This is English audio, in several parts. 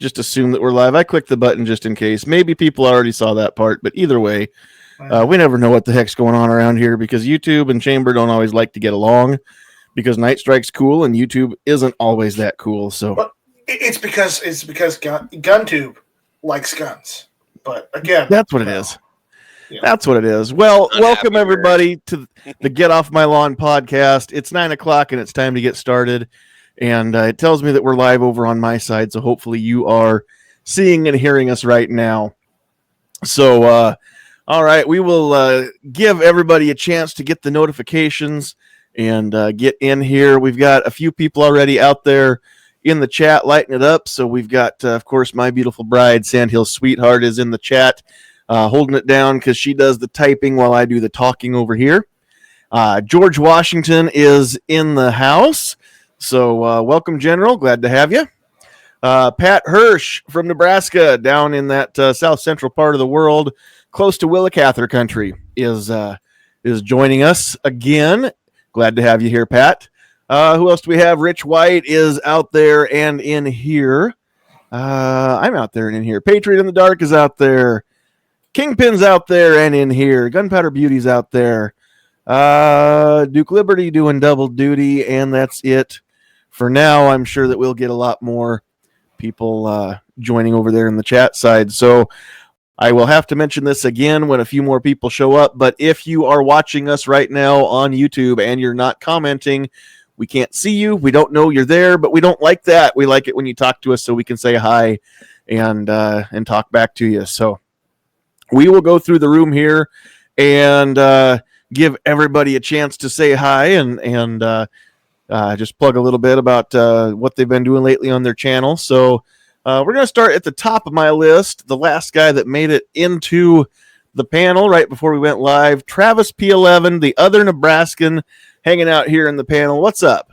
just assume that we're live. I clicked the button just in case. Maybe people already saw that part, but either way, we never know what the heck's going on around here because YouTube and Chamber don't always like to get along because Night Strike's cool and YouTube isn't always that cool. So but it's because GunTube likes guns. But again, that's what it is. Yeah. That's what it is. Well, welcome everybody to the Get Off My Lawn podcast. It's 9:00 and it's time to get started. And it tells me that we're live over on my side. So hopefully you are seeing and hearing us right now. So, all right, we will give everybody a chance to get the notifications and get in here. We've got a few people already out there in the chat lighting it up. So we've got, of course, my beautiful bride, Sandhills Sweetheart, is in the chat. Holding it down because she does the typing while I do the talking over here. George Washington is in the house. So welcome, General. Glad to have you. Pat Hirsch from Nebraska down in that south central part of the world, close to Willicather country, is joining us again. Glad to have you here, Pat. Who else do we have? Rich White is out there and in here. I'm out there and in here. Patriot in the Dark is out there. Kingpin's out there and in here. Gunpowder Beauty's out there. Duke Liberty doing double duty, and that's it for now. I'm sure that we'll get a lot more people joining over there in the chat side. So I will have to mention this again when a few more people show up. But if you are watching us right now on YouTube and you're not commenting, we can't see you. We don't know you're there, but we don't like that. We like it when you talk to us so we can say hi and talk back to you. So we will go through the room here and give everybody a chance to say hi and just plug a little bit about what they've been doing lately on their channel. So we're going to start at the top of my list. The last guy that made it into the panel right before we went live, Travis P11, the other Nebraskan hanging out here in the panel. What's up?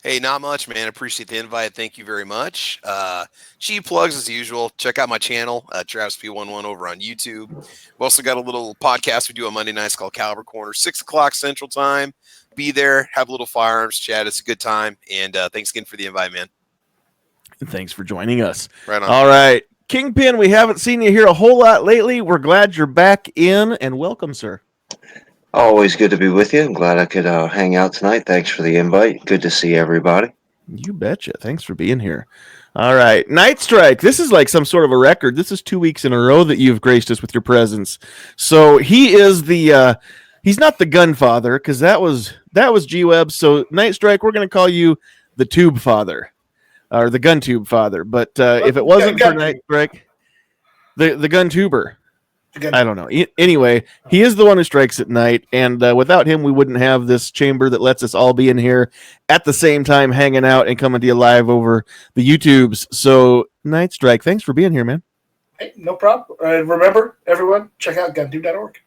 Hey, not much, man. Appreciate the invite. Thank you very much. Cheap plugs as usual. Check out my channel, Travis P11 over on YouTube. We've also got a little podcast we do on Monday nights called Caliber Corner, 6:00 Central Time. Be there, have a little firearms chat. It's a good time. And thanks again for the invite, man. And thanks for joining us. Right on. All right. Kingpin, we haven't seen you here a whole lot lately. We're glad you're back in, and welcome, sir. Always good to be with you. I'm glad I could hang out tonight. Thanks for the invite. Good to see everybody. You betcha. Thanks for being here. All right. Night Strike. This is like some sort of a record. This is 2 weeks in a row that you've graced us with your presence. So he is the he's not the gun father because that was G-Web. So Night Strike, we're going to call you the tube father or the gun tube father. But if it wasn't for Night Strike, the gun tuber. I don't know. Anyway, he is the one who strikes at night, and without him, we wouldn't have this chamber that lets us all be in here at the same time, hanging out and coming to you live over the YouTubes. So, Night Strike, thanks for being here, man. Hey, no problem. Remember, everyone, check out guntube.org.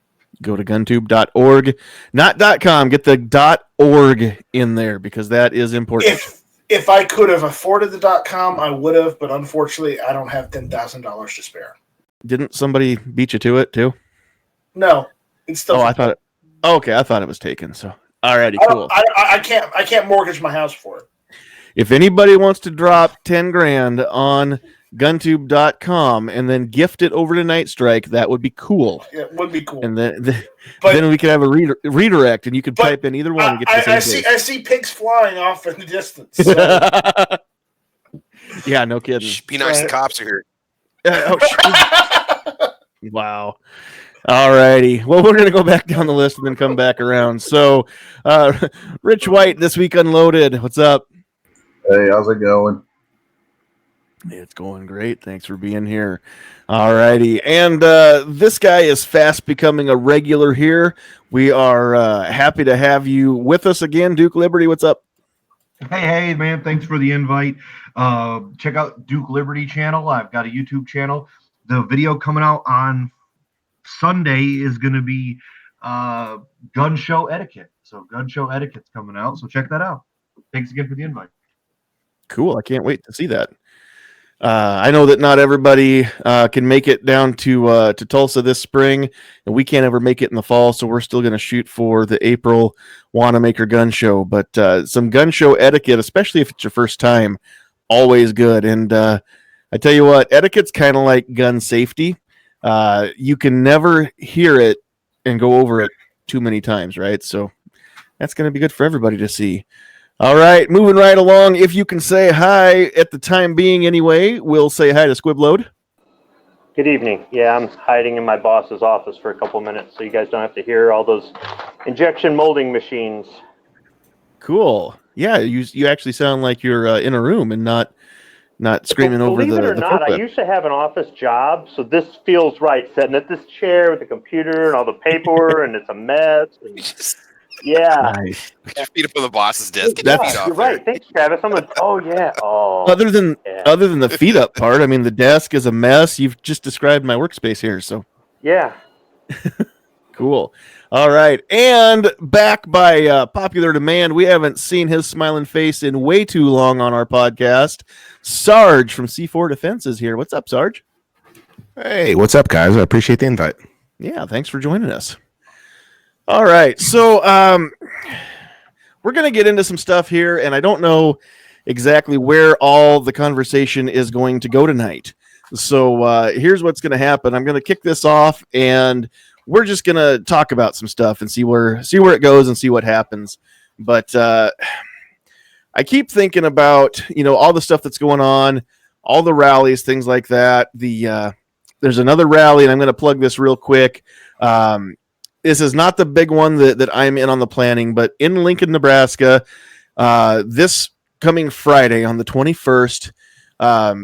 Go to guntube.org, not .com. Get the .org in there because that is important. If I could have afforded the .com, I would have, but unfortunately, I don't have $10,000 to spare. Didn't somebody beat you to it too? No, it's still. I thought it. Okay, I thought it was taken. So, alrighty, cool. I can't mortgage my house for it. If anybody wants to drop $10,000 on guntube.com and then gift it over to Night Strike, that would be cool. Yeah, it would be cool. And then we could have a redirect, and you could type in either one and get the same place. I see pigs flying off in the distance. So. Yeah, no kidding. Be nice, the cops are here. Wow. All righty. Well, we're going to go back down the list and then come back around. So, Rich White, This Week Unloaded. What's up? Hey, how's it going? It's going great. Thanks for being here. All righty. And this guy is fast becoming a regular here. We are happy to have you with us again. Duke Liberty, what's up? Hey, man. Thanks for the invite. Check out Duke Liberty channel. I've got a YouTube channel. The video coming out on Sunday is going to be gun show etiquette. So gun show etiquette's coming out. So check that out. Thanks again for the invite. Cool. I can't wait to see that. I know that not everybody can make it down to Tulsa this spring, and we can't ever make it in the fall, so we're still going to shoot for the April Wanamaker Gun Show. But some gun show etiquette, especially if it's your first time, always good. And I tell you what, etiquette's kind of like gun safety. You can never hear it and go over it too many times, right? So that's going to be good for everybody to see. All right, moving right along. If you can say hi at the time being anyway, we'll say hi to Squibload. Good evening. Yeah, I'm hiding in my boss's office for a couple minutes so you guys don't have to hear all those injection molding machines. Cool. Yeah, you actually sound like you're in a room and not screaming over the Believe it or not, I forklift. used to have an office job, so this feels right, sitting at this chair with the computer and all the paper, and it's a mess. And, yeah. Nice. Put your feet up on the boss's desk. Get Yeah, your feet off you're there. right. Thanks, Travis. Oh, yeah. Oh, Other than yeah. the feet up part, I mean, the desk is a mess. You've just described my workspace here, so Yeah. cool. All right, and back by popular demand, we haven't seen his smiling face in way too long on our podcast. Sarge from C4 Defense is here. What's up, Sarge? Hey, what's up, guys? I appreciate the invite. Yeah, thanks for joining us. All right, so we're going to get into some stuff here, and I don't know exactly where all the conversation is going to go tonight. So here's what's going to happen. I'm going to kick this off, and we're just going to talk about some stuff and see where it goes and see what happens. But I keep thinking about, all the stuff that's going on, all the rallies, things like that. There's another rally, and I'm going to plug this real quick. This is not the big one that I'm in on the planning, but in Lincoln, Nebraska, this coming Friday on the 21st,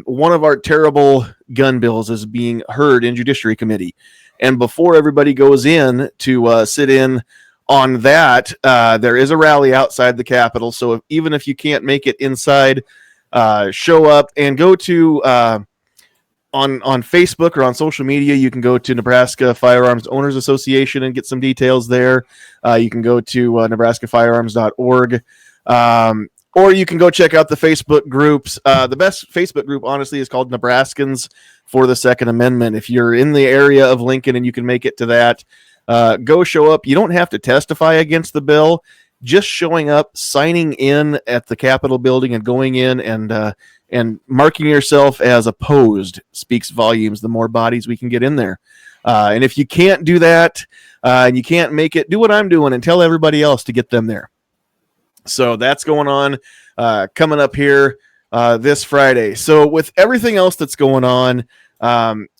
one of our terrible gun bills is being heard in Judiciary Committee. And before everybody goes in to sit in on that, there is a rally outside the Capitol. So even if you can't make it inside, show up and go to on Facebook or on social media. You can go to Nebraska Firearms Owners Association and get some details there. You can go to nebraskafirearms.org. Or you can go check out the Facebook groups. The best Facebook group, honestly, is called Nebraskans for the Second Amendment. If you're in the area of Lincoln and you can make it to that, go show up. You don't have to testify against the bill. Just showing up, signing in at the Capitol building and going in and marking yourself as opposed speaks volumes. The more bodies we can get in there. And if you can't do that and you can't make it, do what I'm doing and tell everybody else to get them there. So that's going on coming up here this Friday. So with everything else that's going on,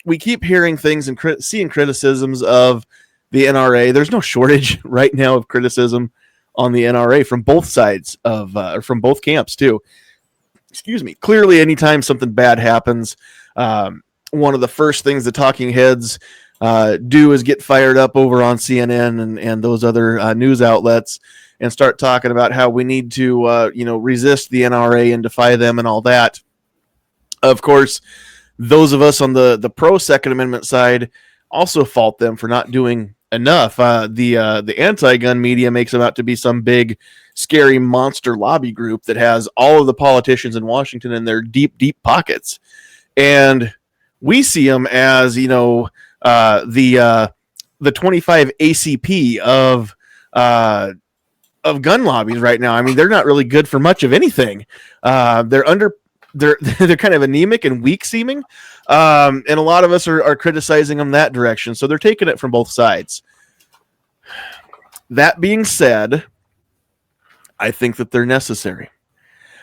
we keep hearing things and seeing criticisms of the NRA. There's no shortage right now of criticism on the NRA from both sides or from both camps too. Excuse me. Clearly, anytime something bad happens, one of the first things the talking heads do is get fired up over on CNN and those other news outlets and start talking about how we need to, resist the NRA and defy them and all that. Of course, those of us on the pro Second Amendment side also fault them for not doing enough. The anti-gun media makes them out to be some big, scary monster lobby group that has all of the politicians in Washington in their deep, deep pockets. And we see them as, the 25 ACP of gun lobbies right now. I mean, they're not really good for much of anything. They're kind of anemic and weak seeming. And a lot of us are criticizing them that direction. So they're taking it from both sides. That being said, I think that they're necessary.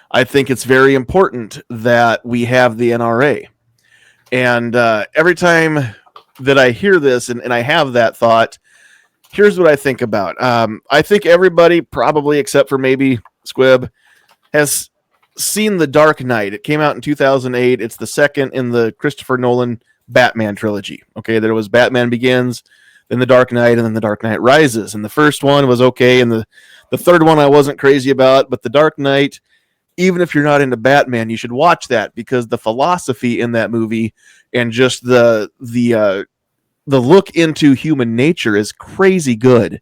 I think it's very important that we have the NRA. And every time that I hear this and I have that thought, here's what I think about. I think everybody, probably except for maybe Squib, has seen The Dark Knight. It came out in 2008. It's the second in the Christopher Nolan Batman trilogy. Okay, there was Batman Begins, then The Dark Knight, and then The Dark Knight Rises. And the first one was okay, and the third one I wasn't crazy about. But The Dark Knight, even if you're not into Batman, you should watch that because the philosophy in that movie and just the look into human nature is crazy good.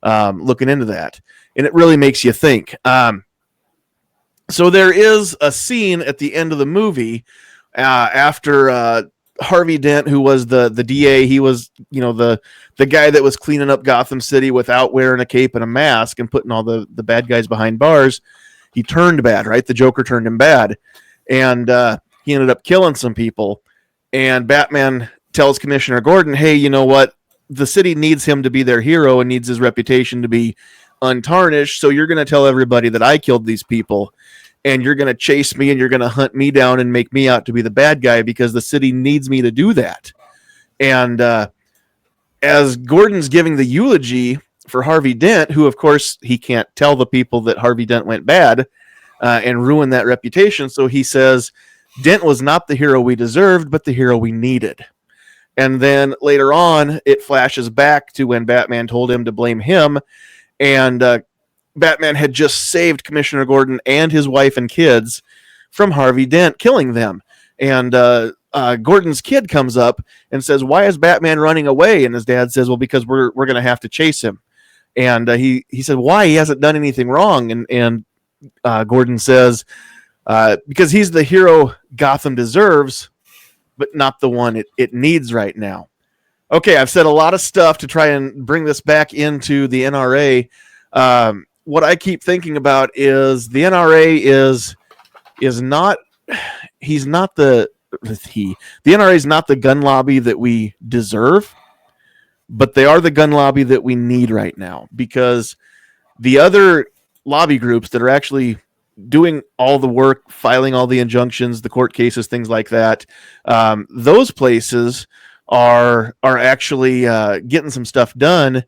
Looking into that, and it really makes you think. So there is a scene at the end of the movie after Harvey Dent, who was the DA, he was the guy that was cleaning up Gotham City without wearing a cape and a mask and putting all the bad guys behind bars. He turned bad, right? The Joker turned him bad, and he ended up killing some people. And Batman tells Commissioner Gordon, hey, you know what? The city needs him to be their hero and needs his reputation to be untarnished. So you're going to tell everybody that I killed these people, and you're going to chase me and you're going to hunt me down and make me out to be the bad guy because the city needs me to do that. And as Gordon's giving the eulogy for Harvey Dent, who, of course, he can't tell the people that Harvey Dent went bad and ruin that reputation. So he says, Dent was not the hero we deserved, but the hero we needed. And then later on, it flashes back to when Batman told him to blame him. And Batman had just saved Commissioner Gordon and his wife and kids from Harvey Dent killing them. And Gordon's kid comes up and says, why is Batman running away? And his dad says, well, because we're going to have to chase him. And he said, why? He hasn't done anything wrong. And Gordon says, because he's the hero Gotham deserves, but not the one it needs right now. Okay, I've said a lot of stuff to try and bring this back into the NRA. What I keep thinking about is the NRA is not, he's not the NRA is not the gun lobby that we deserve, but they are the gun lobby that we need right now, because the other lobby groups that are actually doing all the work, filing all the injunctions, the court cases, things like that, those places are actually getting some stuff done,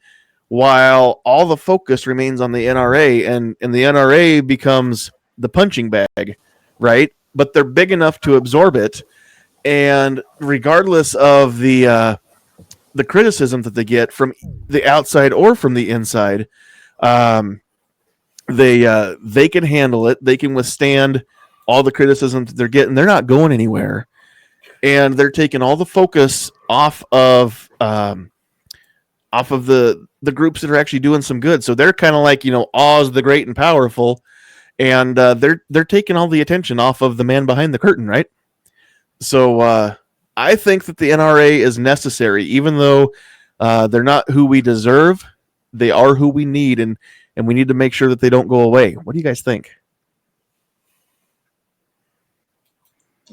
while all the focus remains on the NRA, and the NRA becomes the punching bag, right? But they're big enough to absorb it, and regardless of the criticism that they get from the outside or from the inside, they can handle it. They can withstand all the criticism that they're getting. They're not going anywhere, and they're taking all the focus off of the groups that are actually doing some good. So they're kind of like, Oz the Great and Powerful, and they're taking all the attention off of the man behind the curtain, right? So I think that the NRA is necessary, even though they're not who we deserve. They are who we need, and we need to make sure that they don't go away. What do you guys think?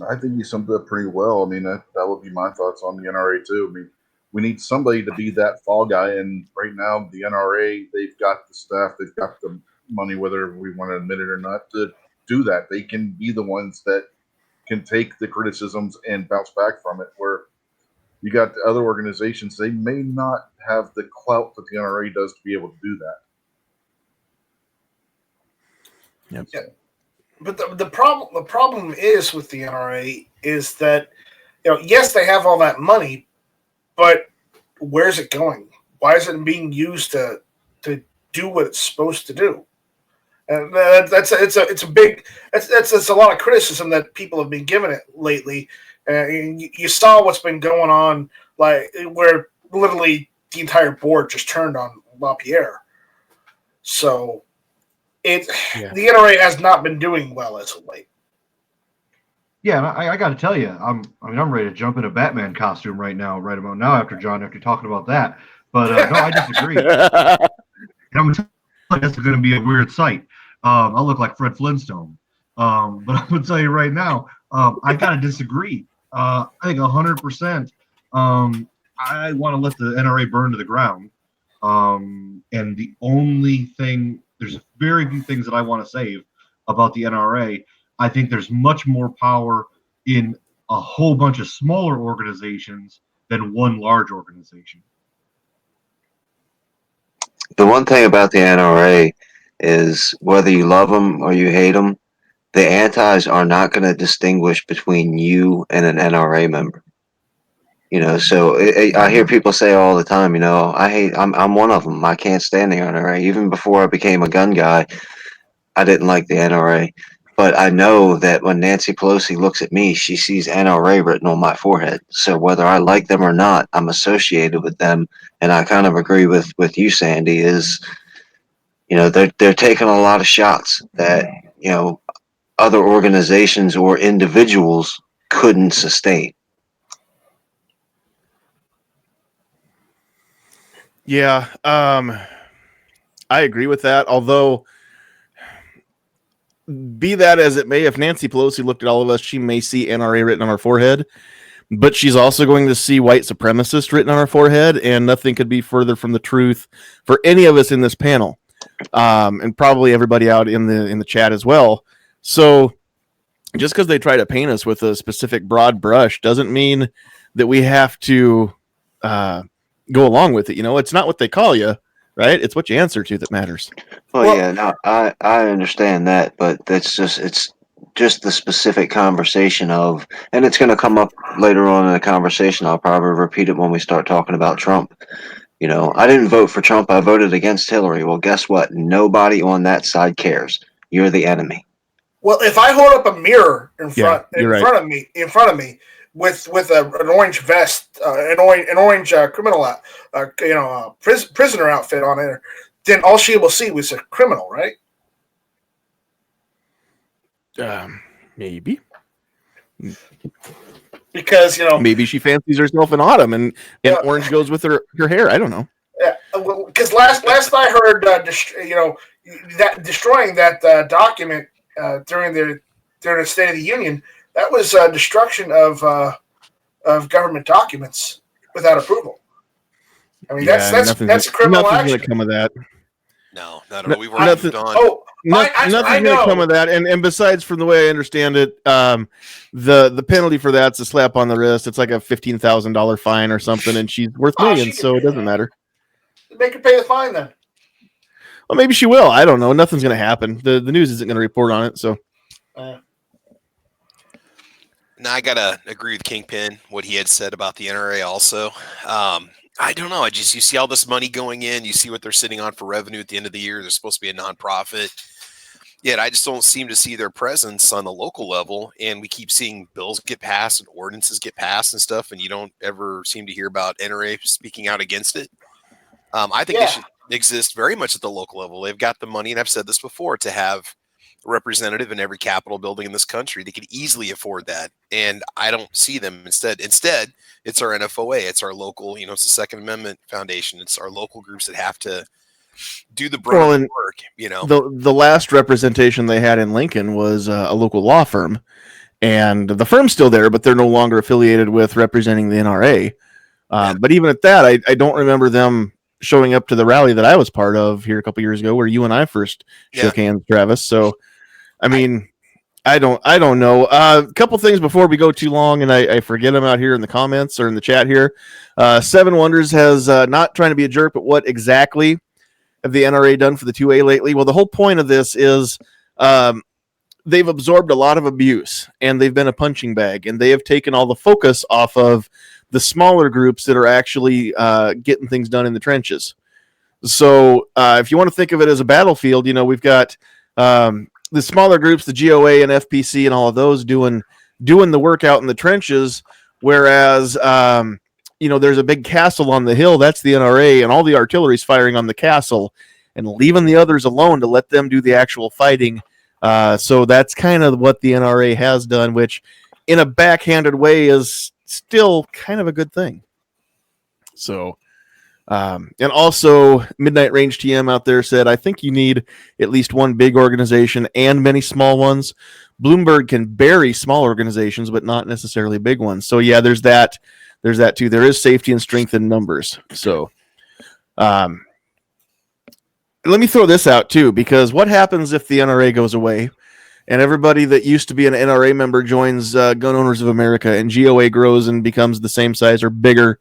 I think you summed it up pretty well. I mean, that would be my thoughts on the NRA too. I mean, we need somebody to be that fall guy, and right now the NRA, they've got the staff, they've got the money, whether we want to admit it or not, to do that. They can be the ones that can take the criticisms and bounce back from it, where you got the other organizations, they may not have the clout that the NRA does to be able to do that. Yep. Yeah. But the problem is with the NRA is that, yes, they have all that money, but where's it going? Why is it being used to do what it's supposed to do? And that's a lot of criticism that people have been giving it lately. And you saw what's been going on, like where literally the entire board just turned on LaPierre. So the NRA has not been doing well as of late. Yeah, and I got to tell you, I'm ready to jump in a Batman costume right about now after talking about that. But no, I disagree. I'm telling you, that's going to be a weird sight. I'll look like Fred Flintstone. But I'm going to tell you right now, I got to disagree. I think 100%. I want to let the NRA burn to the ground. And the only thing, there's very few things that I want to save about the NRA. I think there's much more power in a whole bunch of smaller organizations than one large organization. The one thing about the NRA is whether you love them or you hate them, the antis are not going to distinguish between you and an NRA member. So I hear people say all the time, I'm one of them. I can't stand the NRA. Even before I became a gun guy, I didn't like the NRA. But I know that when Nancy Pelosi looks at me, she sees NRA written on my forehead. So whether I like them or not, I'm associated with them. And I kind of agree with you, Sandy, is, they're taking a lot of shots that, other organizations or individuals couldn't sustain. Yeah, I agree with that. Although be that as it may, if Nancy Pelosi looked at all of us, she may see NRA written on our forehead, but she's also going to see white supremacist written on our forehead, and nothing could be further from the truth for any of us in this panel, and probably everybody out in the chat as well. So just because they try to paint us with a specific broad brush doesn't mean that we have to go along with it. It's not what they call you, right? It's what you answer to that matters. Well, yeah, no, I understand that, but it's just the specific conversation of, and it's going to come up later on in the conversation. I'll probably repeat it when we start talking about Trump. I didn't vote for Trump. I voted against Hillary. Well, guess what? Nobody on that side cares. You're the enemy. Well, if I hold up a mirror in front of me with an orange vest, an orange criminal, prisoner outfit on it, then all she will see was a criminal, right? Maybe. Because maybe she fancies herself in autumn, and orange goes with her hair. I don't know. Yeah, well, because last I heard, that destroying that document during the State of the Union, that was destruction of government documents without approval. I mean, that's a criminal action. Nothing's going to come of that. No, not at all. We've already moved on. Nothing's going to come of that. And besides, from the way I understand it, the penalty for that's a slap on the wrist. It's like a $15,000 fine or something, and she's worth millions, so it doesn't matter. Make her pay the fine then. Well, maybe she will. I don't know. Nothing's going to happen. The news isn't going to report on it, so. Now, I got to agree with Kingpin, what he had said about the NRA also. I don't know. You see all this money going in. You see what they're sitting on for revenue at the end of the year. They're supposed to be a nonprofit. Yet I just don't seem to see their presence on the local level. And we keep seeing bills get passed and ordinances get passed and stuff, and you don't ever seem to hear about NRA speaking out against it. I think they should exist very much at the local level. They've got the money, and I've said this before, to have a representative in every Capitol building in this country. They could easily afford that, and I don't see them. Instead, it's our NFOA, it's our local, it's the Second Amendment Foundation, it's our local groups that have to do the brunt of work. The last representation they had in Lincoln was a local law firm, and the firm's still there, but they're no longer affiliated with representing the NRA. But even at that, I don't remember them showing up to the rally that I was part of here a couple years ago, where you and I first shook hands, Travis. So, I mean, I don't know. A couple things before we go too long, and I forget them out here in the comments or in the chat here. Seven Wonders has not trying to be a jerk, but what exactly have the NRA done for the 2A lately? Well, the whole point of this is they've absorbed a lot of abuse, and they've been a punching bag, and they have taken all the focus off of the smaller groups that are actually getting things done in the trenches. So if you want to think of it as a battlefield, we've got the smaller groups, the GOA and FPC and all of those doing the work out in the trenches, whereas there's a big castle on the hill. That's the NRA, and all the artillery's firing on the castle and leaving the others alone to let them do the actual fighting. So that's kind of what the NRA has done, which in a backhanded way is still kind of a good thing. So, and also Midnight Range TM out there said, I think you need at least one big organization and many small ones. Bloomberg can bury small organizations, but not necessarily big ones. So yeah, there's that too. There is safety and strength in numbers. So, let me throw this out too, because what happens if the NRA goes away and everybody that used to be an NRA member joins Gun Owners of America, and GOA grows and becomes the same size or bigger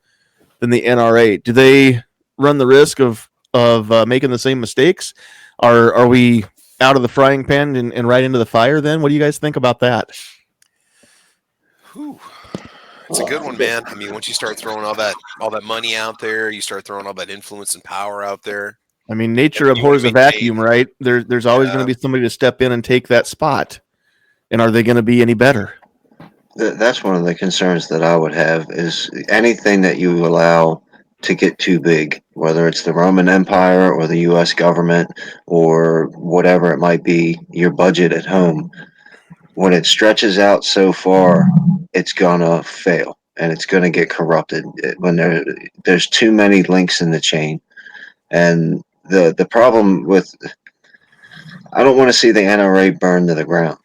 than the NRA? Do they run the risk of making the same mistakes? Are we out of the frying pan and right into the fire then? What do you guys think about that? Whew. It's a good one, man. I mean, once you start throwing all that money out there, you start throwing all that influence and power out there. I mean, nature abhors a vacuum, right? There's always going to be somebody to step in and take that spot. And are they going to be any better? That's one of the concerns that I would have, is anything that you allow to get too big, whether it's the Roman Empire or the U.S. government or whatever it might be, your budget at home, when it stretches out so far, it's going to fail and it's going to get corrupted when there's too many links in the chain. And the problem with I don't want to see the NRA burn to the ground.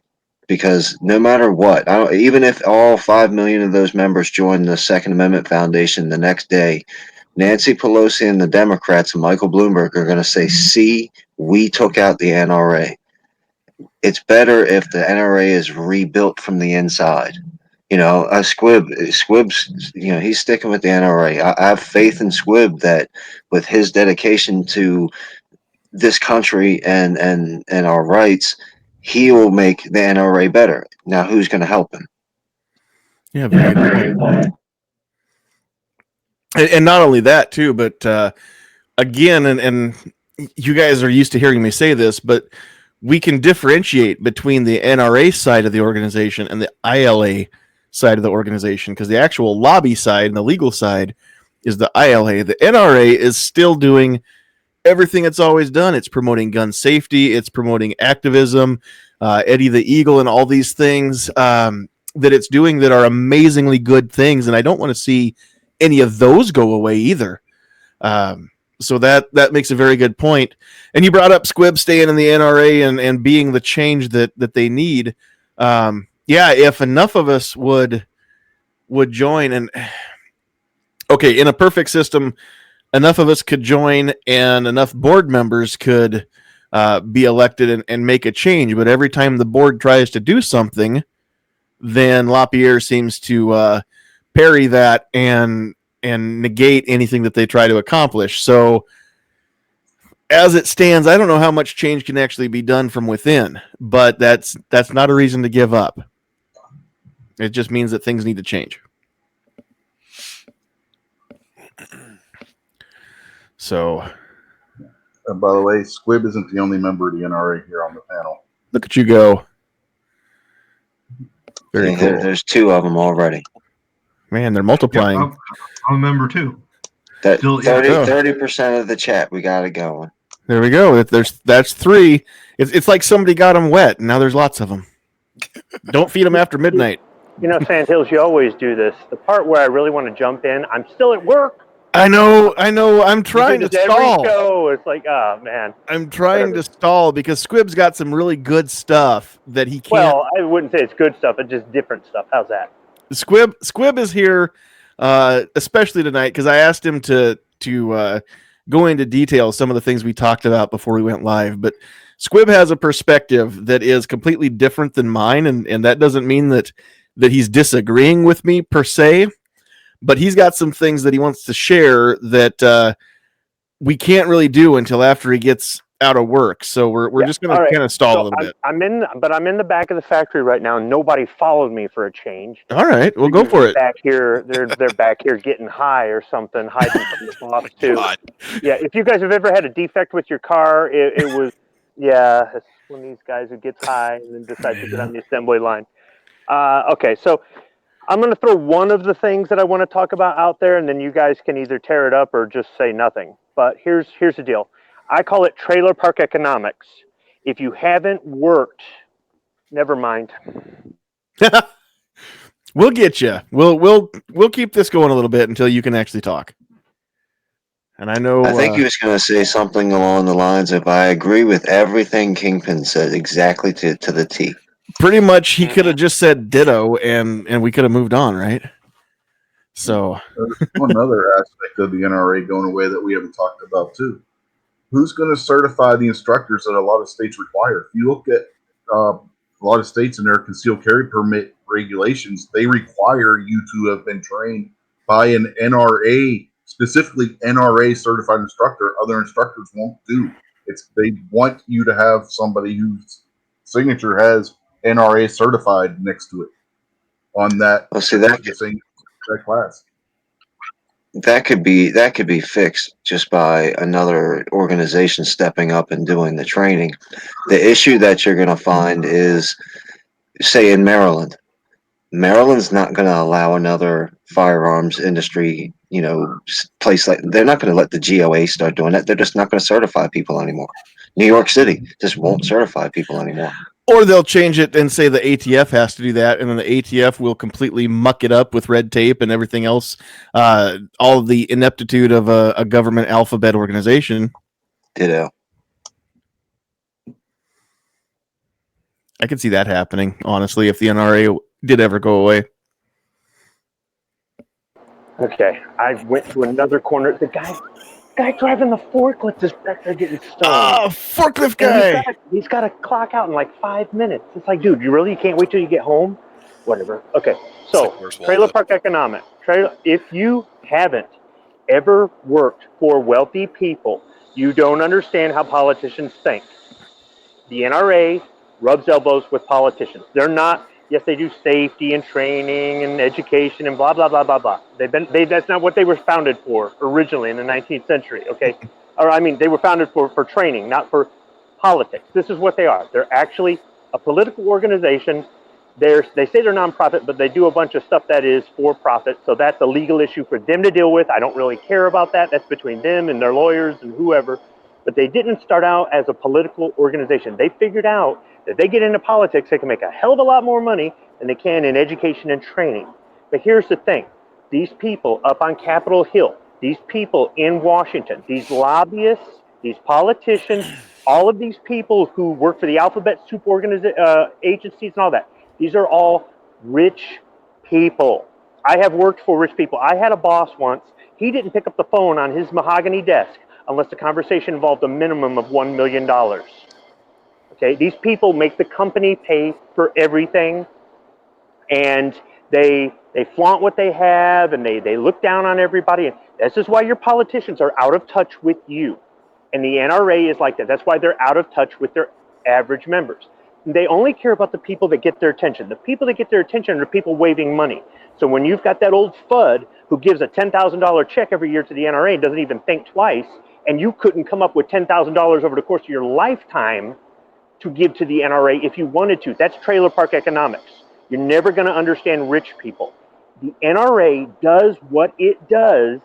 Because no matter what, even if all 5 million of those members join the Second Amendment Foundation the next day, Nancy Pelosi and the Democrats and Michael Bloomberg are going to say, see, we took out the NRA. It's better if the NRA is rebuilt from the inside. Squibb's, he's sticking with the NRA. I have faith in Squibb that with his dedication to this country and our rights, he will make the NRA better. Now, who's going to help him? Yeah, very good point. And not only that too, but again, and you guys are used to hearing me say this, but we can differentiate between the NRA side of the organization and the ILA side of the organization, because the actual lobby side and the legal side is the ILA. The NRA is still doing everything it's always done. It's promoting gun safety. It's promoting activism, Eddie the Eagle, and all these things that it's doing that are amazingly good things. And I don't want to see any of those go away either. So that makes a very good point. And you brought up Squibb staying in the NRA and being the change that they need. If enough of us would join, and okay, in a perfect system, enough of us could join and enough board members could be elected and make a change. But every time the board tries to do something, then LaPierre seems to parry that and negate anything that they try to accomplish. So as it stands, I don't know how much change can actually be done from within, but that's not a reason to give up. It just means that things need to change. So, by the way, Squibb isn't the only member of the NRA here on the panel. Look at you go. Very cool. There's 2 of them already. Man, they're multiplying. Yeah, I'm a member too. 30% of the chat, we got it going. There we go. That's 3. It's like somebody got them wet, and now there's lots of them. Don't feed them after midnight. Sandhills, you always do this. The part where I really want to jump in, I'm still at work. I know. I'm trying to stall. Every show, it's like, oh, man. I'm trying to stall because Squibb's got some really good stuff that he can't. Well, I wouldn't say it's good stuff. It's just different stuff. How's that? Squibb is here, especially tonight, because I asked him to go into detail some of the things we talked about before we went live. But Squibb has a perspective that is completely different than mine, and that doesn't mean that he's disagreeing with me per se. But he's got some things that he wants to share that we can't really do until after he gets out of work. So we're just going to kind of stall a little bit. I'm in the back of the factory right now. Nobody followed me for a change. All right, we'll go for it. Back here, they're back here getting high or something, hiding from the boss too. God. Yeah, if you guys have ever had a defect with your car, it was it's one of these guys who gets high and then decides to get on the assembly line. Okay, so I'm going to throw one of the things that I want to talk about out there, and then you guys can either tear it up or just say nothing. But here's the deal. I call it trailer park economics. If you haven't worked, never mind. We'll get you. We'll keep this going a little bit until you can actually talk. And I know I think he was going to say something along the lines of, I agree with everything Kingpin said exactly to the T. Pretty much, he could have just said ditto, and we could have moved on, right? So there's one other aspect of the NRA going away that we haven't talked about too. Who's going to certify the instructors that a lot of states require? If you look at a lot of states in their concealed carry permit regulations, they require you to have been trained by an NRA, specifically NRA certified instructor. Other instructors won't do. They want you to have somebody whose signature has NRA certified next to it on that. Well, see, that class. That could be fixed just by another organization stepping up and doing the training. The issue that you're going to find is, say in Maryland, Maryland's not going to allow another firearms industry, place like, they're not going to let the GOA start doing that. They're just not going to certify people anymore. New York City just won't certify people anymore. Or they'll change it and say the ATF has to do that, and then the ATF will completely muck it up with red tape and everything else. All of the ineptitude of a government alphabet organization. Ditto. I could see that happening, honestly, if the NRA did ever go away. Okay, I went to another corner. The guy driving the forklift is back there getting stoned. Ah, forklift And guy. he's got to clock out in like 5 minutes. It's like, dude, you can't wait till you get home? Whatever. Okay, so trailer park economics. If you haven't ever worked for wealthy people, you don't understand how politicians think. The NRA rubs elbows with politicians. They're not. Yes, they do safety and training and education and blah blah blah blah blah. That's not what they were founded for originally in the 19th century. Okay, or I mean, they were founded for training, not for politics. This is what they are. They're actually a political organization. They say they're nonprofit, but they do a bunch of stuff that is for profit. So that's a legal issue for them to deal with. I don't really care about that. That's between them and their lawyers and whoever. But they didn't start out as a political organization. They figured out that they get into politics, they can make a hell of a lot more money than they can in education and training. But here's the thing. These people up on Capitol Hill, these people in Washington, these lobbyists, these politicians, all of these people who work for the alphabet soup agencies and all that, these are all rich people. I have worked for rich people. I had a boss once. He didn't pick up the phone on his mahogany desk unless the conversation involved a minimum of $1 million. Okay, these people make the company pay for everything, and they flaunt what they have, and they look down on everybody. And this is why your politicians are out of touch with you. And the NRA is like that. That's why they're out of touch with their average members. They only care about the people that get their attention. The people that get their attention are people waving money. So when you've got that old FUD who gives a $10,000 check every year to the NRA and doesn't even think twice, and you couldn't come up with $10,000 over the course of your lifetime to give to the NRA if you wanted to. That's trailer park economics. You're never going to understand rich people. The NRA does what it does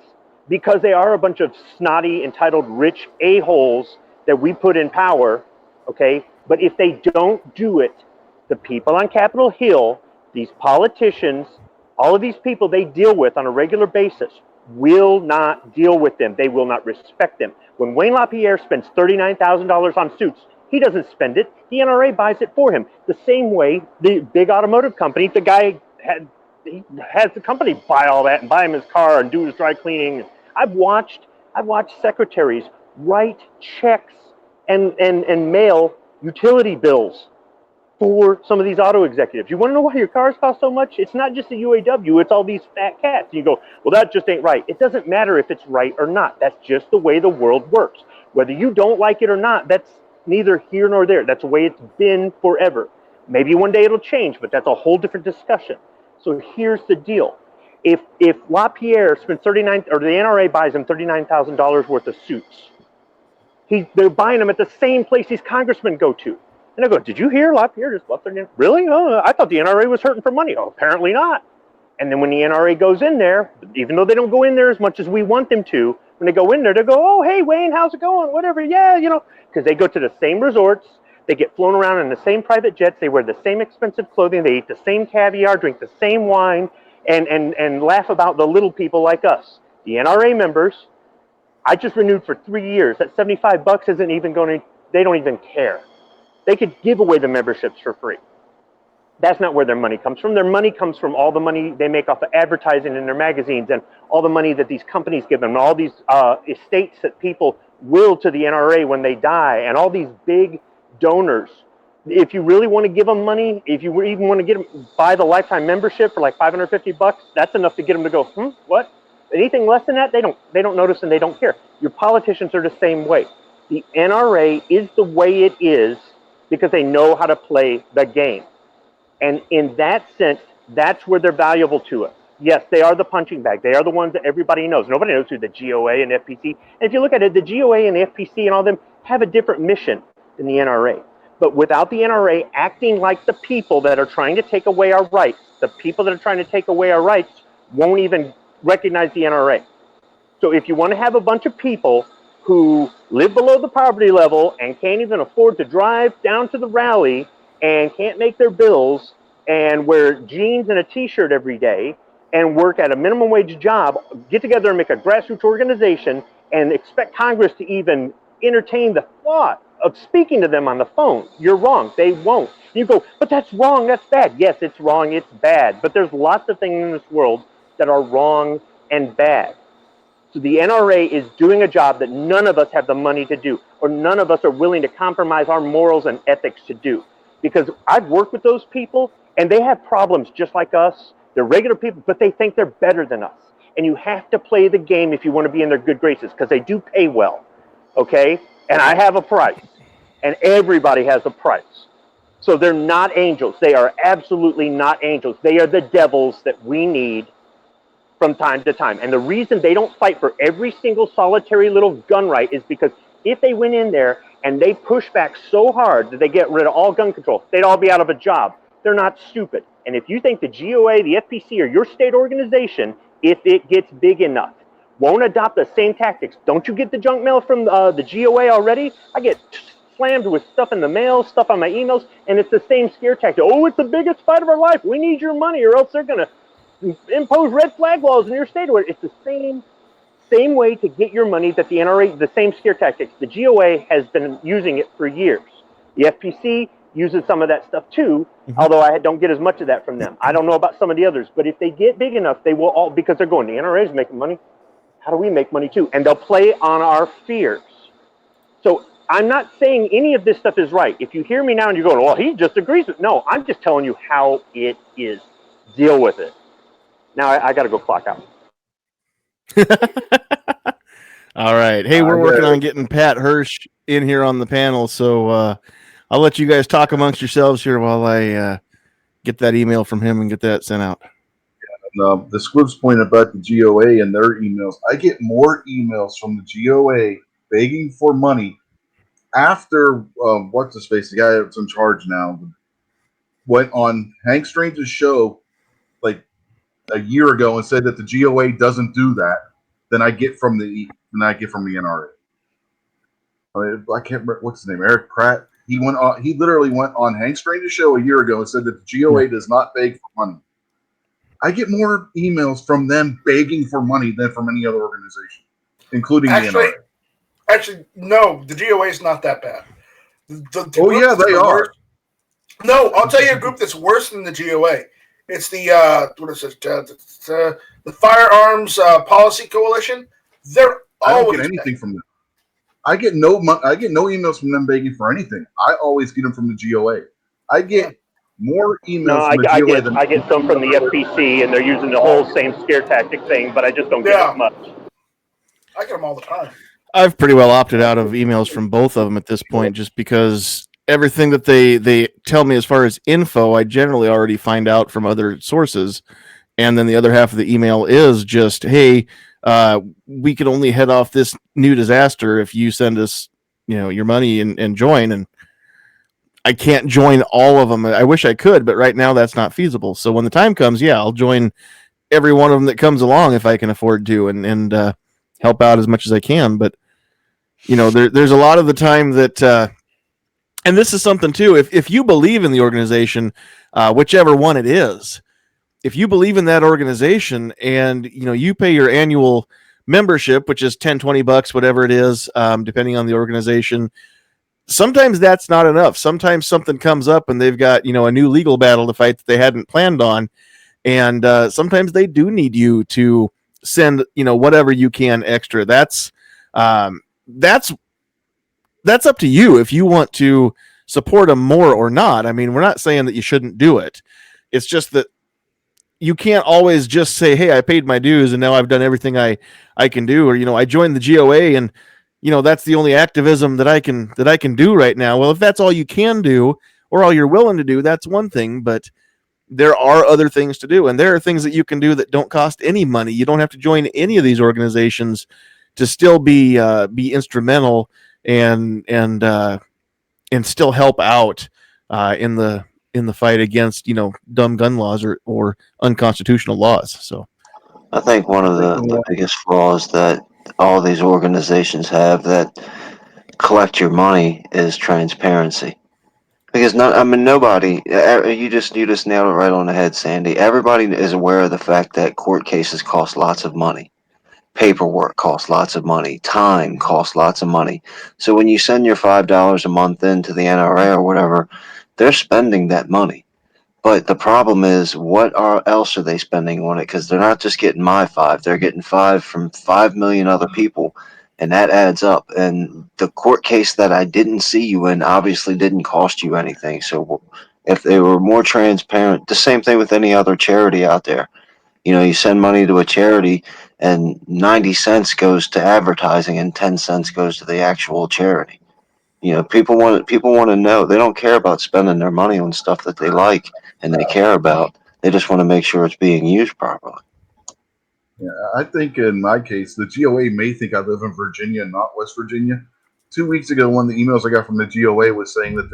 because they are a bunch of snotty, entitled, rich a-holes that we put in power, okay? But if they don't do it, the people on Capitol Hill, these politicians, all of these people they deal with on a regular basis will not deal with them. They will not respect them. When Wayne LaPierre spends $39,000 on suits, he doesn't spend it. The NRA buys it for him. The same way the big automotive company, the guy has the company buy all that and buy him his car and do his dry cleaning. I've watched secretaries write checks and mail utility bills for some of these auto executives. You want to know why your cars cost so much? It's not just the UAW, it's all these fat cats. And you go, well, that just ain't right. It doesn't matter if it's right or not. That's just the way the world works. Whether you don't like it or not, that's neither here nor there. That's the way it's been forever. Maybe one day it'll change, but that's a whole different discussion. So here's the deal. If LaPierre spends or the NRA buys him $39,000 worth of suits, they're buying them at the same place these congressmen go to. And I go, did you hear LaPierre just left there? Really? Oh, I thought the NRA was hurting for money. Oh, apparently not. And then when the NRA goes in there, even though they don't go in there as much as we want them to, when they go in there, they go, oh, hey, Wayne, how's it going? Whatever. Yeah, because they go to the same resorts. They get flown around in the same private jets. They wear the same expensive clothing. They eat the same caviar, drink the same wine, and laugh about the little people like us. The NRA members, I just renewed for 3 years. That $75 isn't even they don't even care. They could give away the memberships for free. That's not where their money comes from. Their money comes from all the money they make off of advertising in their magazines and all the money that these companies give them, all these estates that people will to the NRA when they die, and all these big donors. If you really want to give them money, if you even want to get them buy the lifetime membership for like $550, that's enough to get them to go, what? Anything less than that, they don't notice and they don't care. Your politicians are the same way. The NRA is the way it is because they know how to play the game. And in that sense, that's where they're valuable to us. Yes, they are the punching bag. They are the ones that everybody knows. Nobody knows who the GOA and FPC. And if you look at it, the GOA and the FPC and all them have a different mission than the NRA. But without the NRA acting like the people that are trying to take away our rights, the people that are trying to take away our rights won't even recognize the NRA. So if you want to have a bunch of people who live below the poverty level and can't even afford to drive down to the rally and can't make their bills and wear jeans and a t-shirt every day and work at a minimum wage job, get together and make a grassroots organization and expect Congress to even entertain the thought of speaking to them on the phone. You're wrong. They won't. You go, but that's wrong. That's bad. Yes, it's wrong. It's bad. But there's lots of things in this world that are wrong and bad. So the NRA is doing a job that none of us have the money to do, or none of us are willing to compromise our morals and ethics to do. Because I've worked with those people, and they have problems just like us. They're regular people, but they think they're better than us. And you have to play the game if you want to be in their good graces, because they do pay well, okay? And I have a price, and everybody has a price. So they're not angels. They are absolutely not angels. They are the devils that we need from time to time. And the reason they don't fight for every single solitary little gun right is because if they went in there and they push back so hard that they get rid of all gun control, they'd all be out of a job. They're not stupid. And if you think the GOA, the FPC, or your state organization, if it gets big enough, won't adopt the same tactics. Don't you get the junk mail from the GOA already? I get slammed with stuff in the mail, stuff on my emails, and it's the same scare tactic. Oh, it's the biggest fight of our life. We need your money or else they're going to impose red flag laws in your state. It's the same way to get your money that the NRA, the same scare tactics. The GOA has been using it for years. The FPC uses some of that stuff too, although I don't get as much of that from them. I don't know about some of the others, but if they get big enough, they will all, because they're going, the NRA is making money. How do we make money too? And they'll play on our fears. So I'm not saying any of this stuff is right. If you hear me now and you're going, well, he just agrees with, no, I'm just telling you how it is. Deal with it. Now I got to go clock out. All right. Hey, we're working on getting Pat Hirsch in here on the panel, so I'll let you guys talk amongst yourselves here while I get that email from him and get that sent out. Yeah, and, the Squib's point about the GOA and their emails. I get more emails from the GOA begging for money after what's his face, the guy that's in charge now, went on Hank Strange's show like a year ago and said that the GOA doesn't do that, than I get from the NRA. I can't remember what's his name, Eric Pratt. He literally went on Hank Strange's show a year ago and said that the GOA does not beg for money. I get more emails from them begging for money than from any other organization, including the NRA. Actually, no, the GOA is not that bad. Yeah, they are. No, I'll tell you a group that's worse than the GOA. It's the what is it? The Firearms Policy Coalition. I don't get anything from them. I get no emails from them begging for anything. I always get them from the GOA. I get more emails from the GOA than I get some from the FPC, and they're using the whole same scare tactic thing, but I just don't get as much. I get them all the time. I've pretty well opted out of emails from both of them at this point, just because everything that they tell me as far as info, I generally already find out from other sources. And then the other half of the email is just, hey, we can only head off this new disaster if you send us, your money and join. And I can't join all of them. I wish I could, but right now that's not feasible. So when the time comes, I'll join every one of them that comes along if I can afford to and help out as much as I can. But, there's a lot of the time that, and this is something too, if you believe in the organization, whichever one it is, if you believe in that organization and, you pay your annual membership, which is $10-20, whatever it is, depending on the organization, sometimes that's not enough. Sometimes something comes up and they've got, a new legal battle to fight that they hadn't planned on. And sometimes they do need you to send, whatever you can extra. That's up to you if you want to support them more or not. I mean, we're not saying that you shouldn't do it. It's just that you can't always just say, hey, I paid my dues and now I've done everything I can do. Or, I joined the GOA and, that's the only activism that I can do right now. Well, if that's all you can do or all you're willing to do, that's one thing, but there are other things to do. And there are things that you can do that don't cost any money. You don't have to join any of these organizations to still be instrumental and still help out in the fight against dumb gun laws or unconstitutional laws. So I think one of the biggest flaws that all these organizations have that collect your money is transparency. Because nobody. You just nailed it right on the head, Sandy. Everybody is aware of the fact that court cases cost lots of money. Paperwork costs lots of money. Time costs lots of money. So when you send your $5 a month into the NRA or whatever, they're spending that money. But the problem is, else are they spending on it? Because they're not just getting my 5; they're getting 5 from 5 million other people, and that adds up. And the court case that I didn't see you in obviously didn't cost you anything. So if they were more transparent, the same thing with any other charity out there. You send money to a charity, and 90 cents goes to advertising, and 10 cents goes to the actual charity. People want to know. They don't care about spending their money on stuff that they like and they care about. They just want to make sure it's being used properly. Yeah, I think in my case, the GOA may think I live in Virginia and not West Virginia. 2 weeks ago, one of the emails I got from the GOA was saying that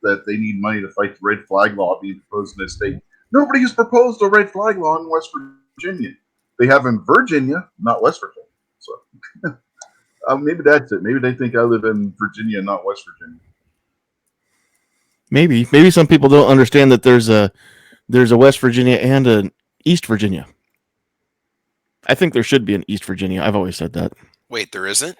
that they need money to fight the red flag law being proposed in the state. Nobody has proposed a red flag law in West Virginia. They have in Virginia, not West Virginia. So maybe that's it. Maybe they think I live in Virginia, not West Virginia. Maybe some people don't understand that there's a West Virginia and an East Virginia. I think there should be an East Virginia. I've always said that. Wait, there isn't?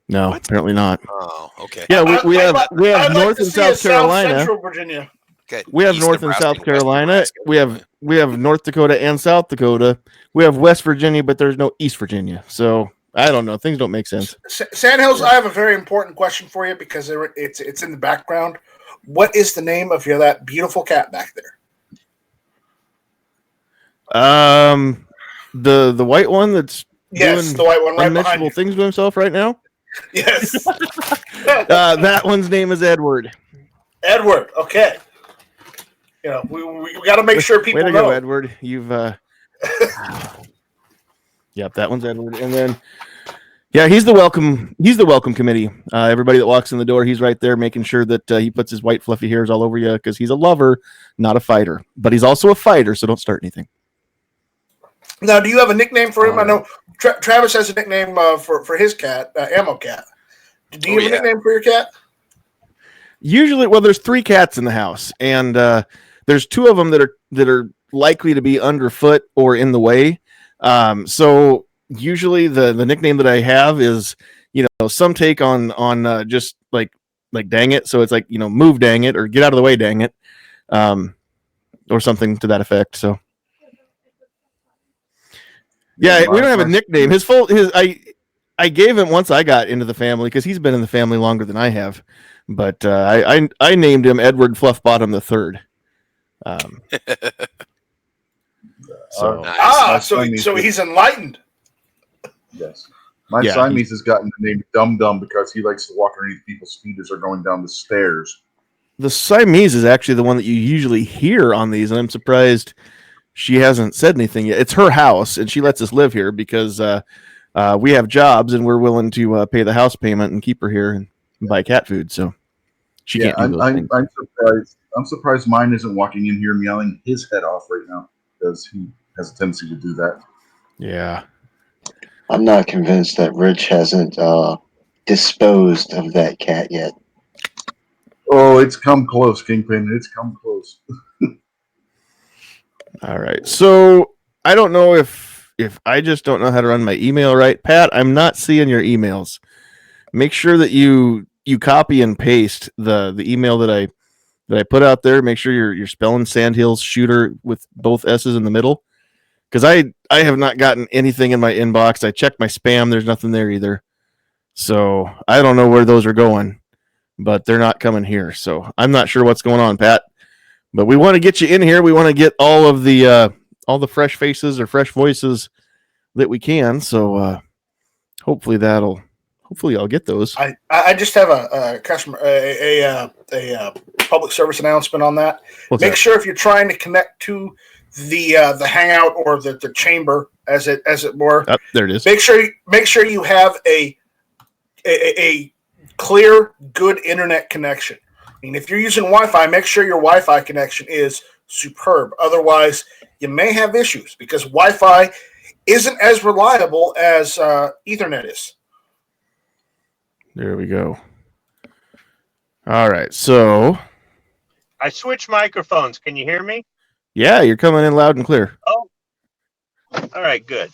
No, What? Apparently not. Oh, okay. Yeah, we have I'd North like and South Carolina. Central Virginia. Okay. We have East North and Nebraska South West Carolina. Nebraska. We have North Dakota and South Dakota. We have West Virginia, but there's no East Virginia. So I don't know. Things don't make sense. Sandhills, I have a very important question for you because it's in the background. What is the name of that beautiful cat back there? The white one that's doing the white one right behind unmentionable you. things to himself right now. Yes. That one's name is Edward. Edward. Okay. We got to make sure people Way to know. go, Edward. You've Yep, that one's Edward. And then he's the welcome committee. Everybody that walks in the door, he's right there making sure that he puts his white fluffy hairs all over you because he's a lover, not a fighter. But he's also a fighter, so don't start anything. Now, do you have a nickname for him? I know Travis has a nickname for his cat, Ammo Cat. Do you have a nickname for your cat? Usually, there's 3 cats in the house, and there's 2 of them that are likely to be underfoot or in the way. So usually the nickname that I have is, some take on just like dang it. So it's like, move dang it or get out of the way dang it, or something to that effect. So yeah, we don't have a nickname. I gave him once I got into the family because he's been in the family longer than I have, but I named him Edward Fluffbottom III. Nice. So he's enlightened. Yes. My Siamese has gotten the name Dum Dum because he likes to walk underneath people's feet as they're going down the stairs. The Siamese is actually the one that you usually hear on these, and I'm surprised she hasn't said anything yet. It's her house, and she lets us live here because we have jobs, and we're willing to pay the house payment and keep her here and buy cat food. So she can't do those things. I'm surprised. I'm surprised mine isn't walking in here meowing his head off right now because he has a tendency to do that. Yeah. I'm not convinced that Rich hasn't disposed of that cat yet. Oh, it's come close, Kingpin. It's come close. All right. So I don't know if I just don't know how to run my email right. Pat, I'm not seeing your emails. Make sure that you copy and paste the email that I put out there. Make sure you're spelling Sandhills Shooter with both S's in the middle. Because I have not gotten anything in my inbox. I checked my spam. There's nothing there either. So I don't know where those are going, but they're not coming here. So I'm not sure what's going on, Pat. But we want to get you in here. We want to get all the fresh faces or fresh voices that we can. So hopefully I'll get those. I just have a customer a public service announcement on that. Make sure if you're trying to connect to the hangout or the chamber as it were. Oh, there it is. Make sure you have a clear, good internet connection. I mean, if you're using Wi-Fi, make sure your Wi-Fi connection is superb. Otherwise, you may have issues because Wi-Fi isn't as reliable as Ethernet is. There we go. All right, so I switched microphones. Can you hear me? Yeah, you're coming in loud and clear. Oh, all right, good.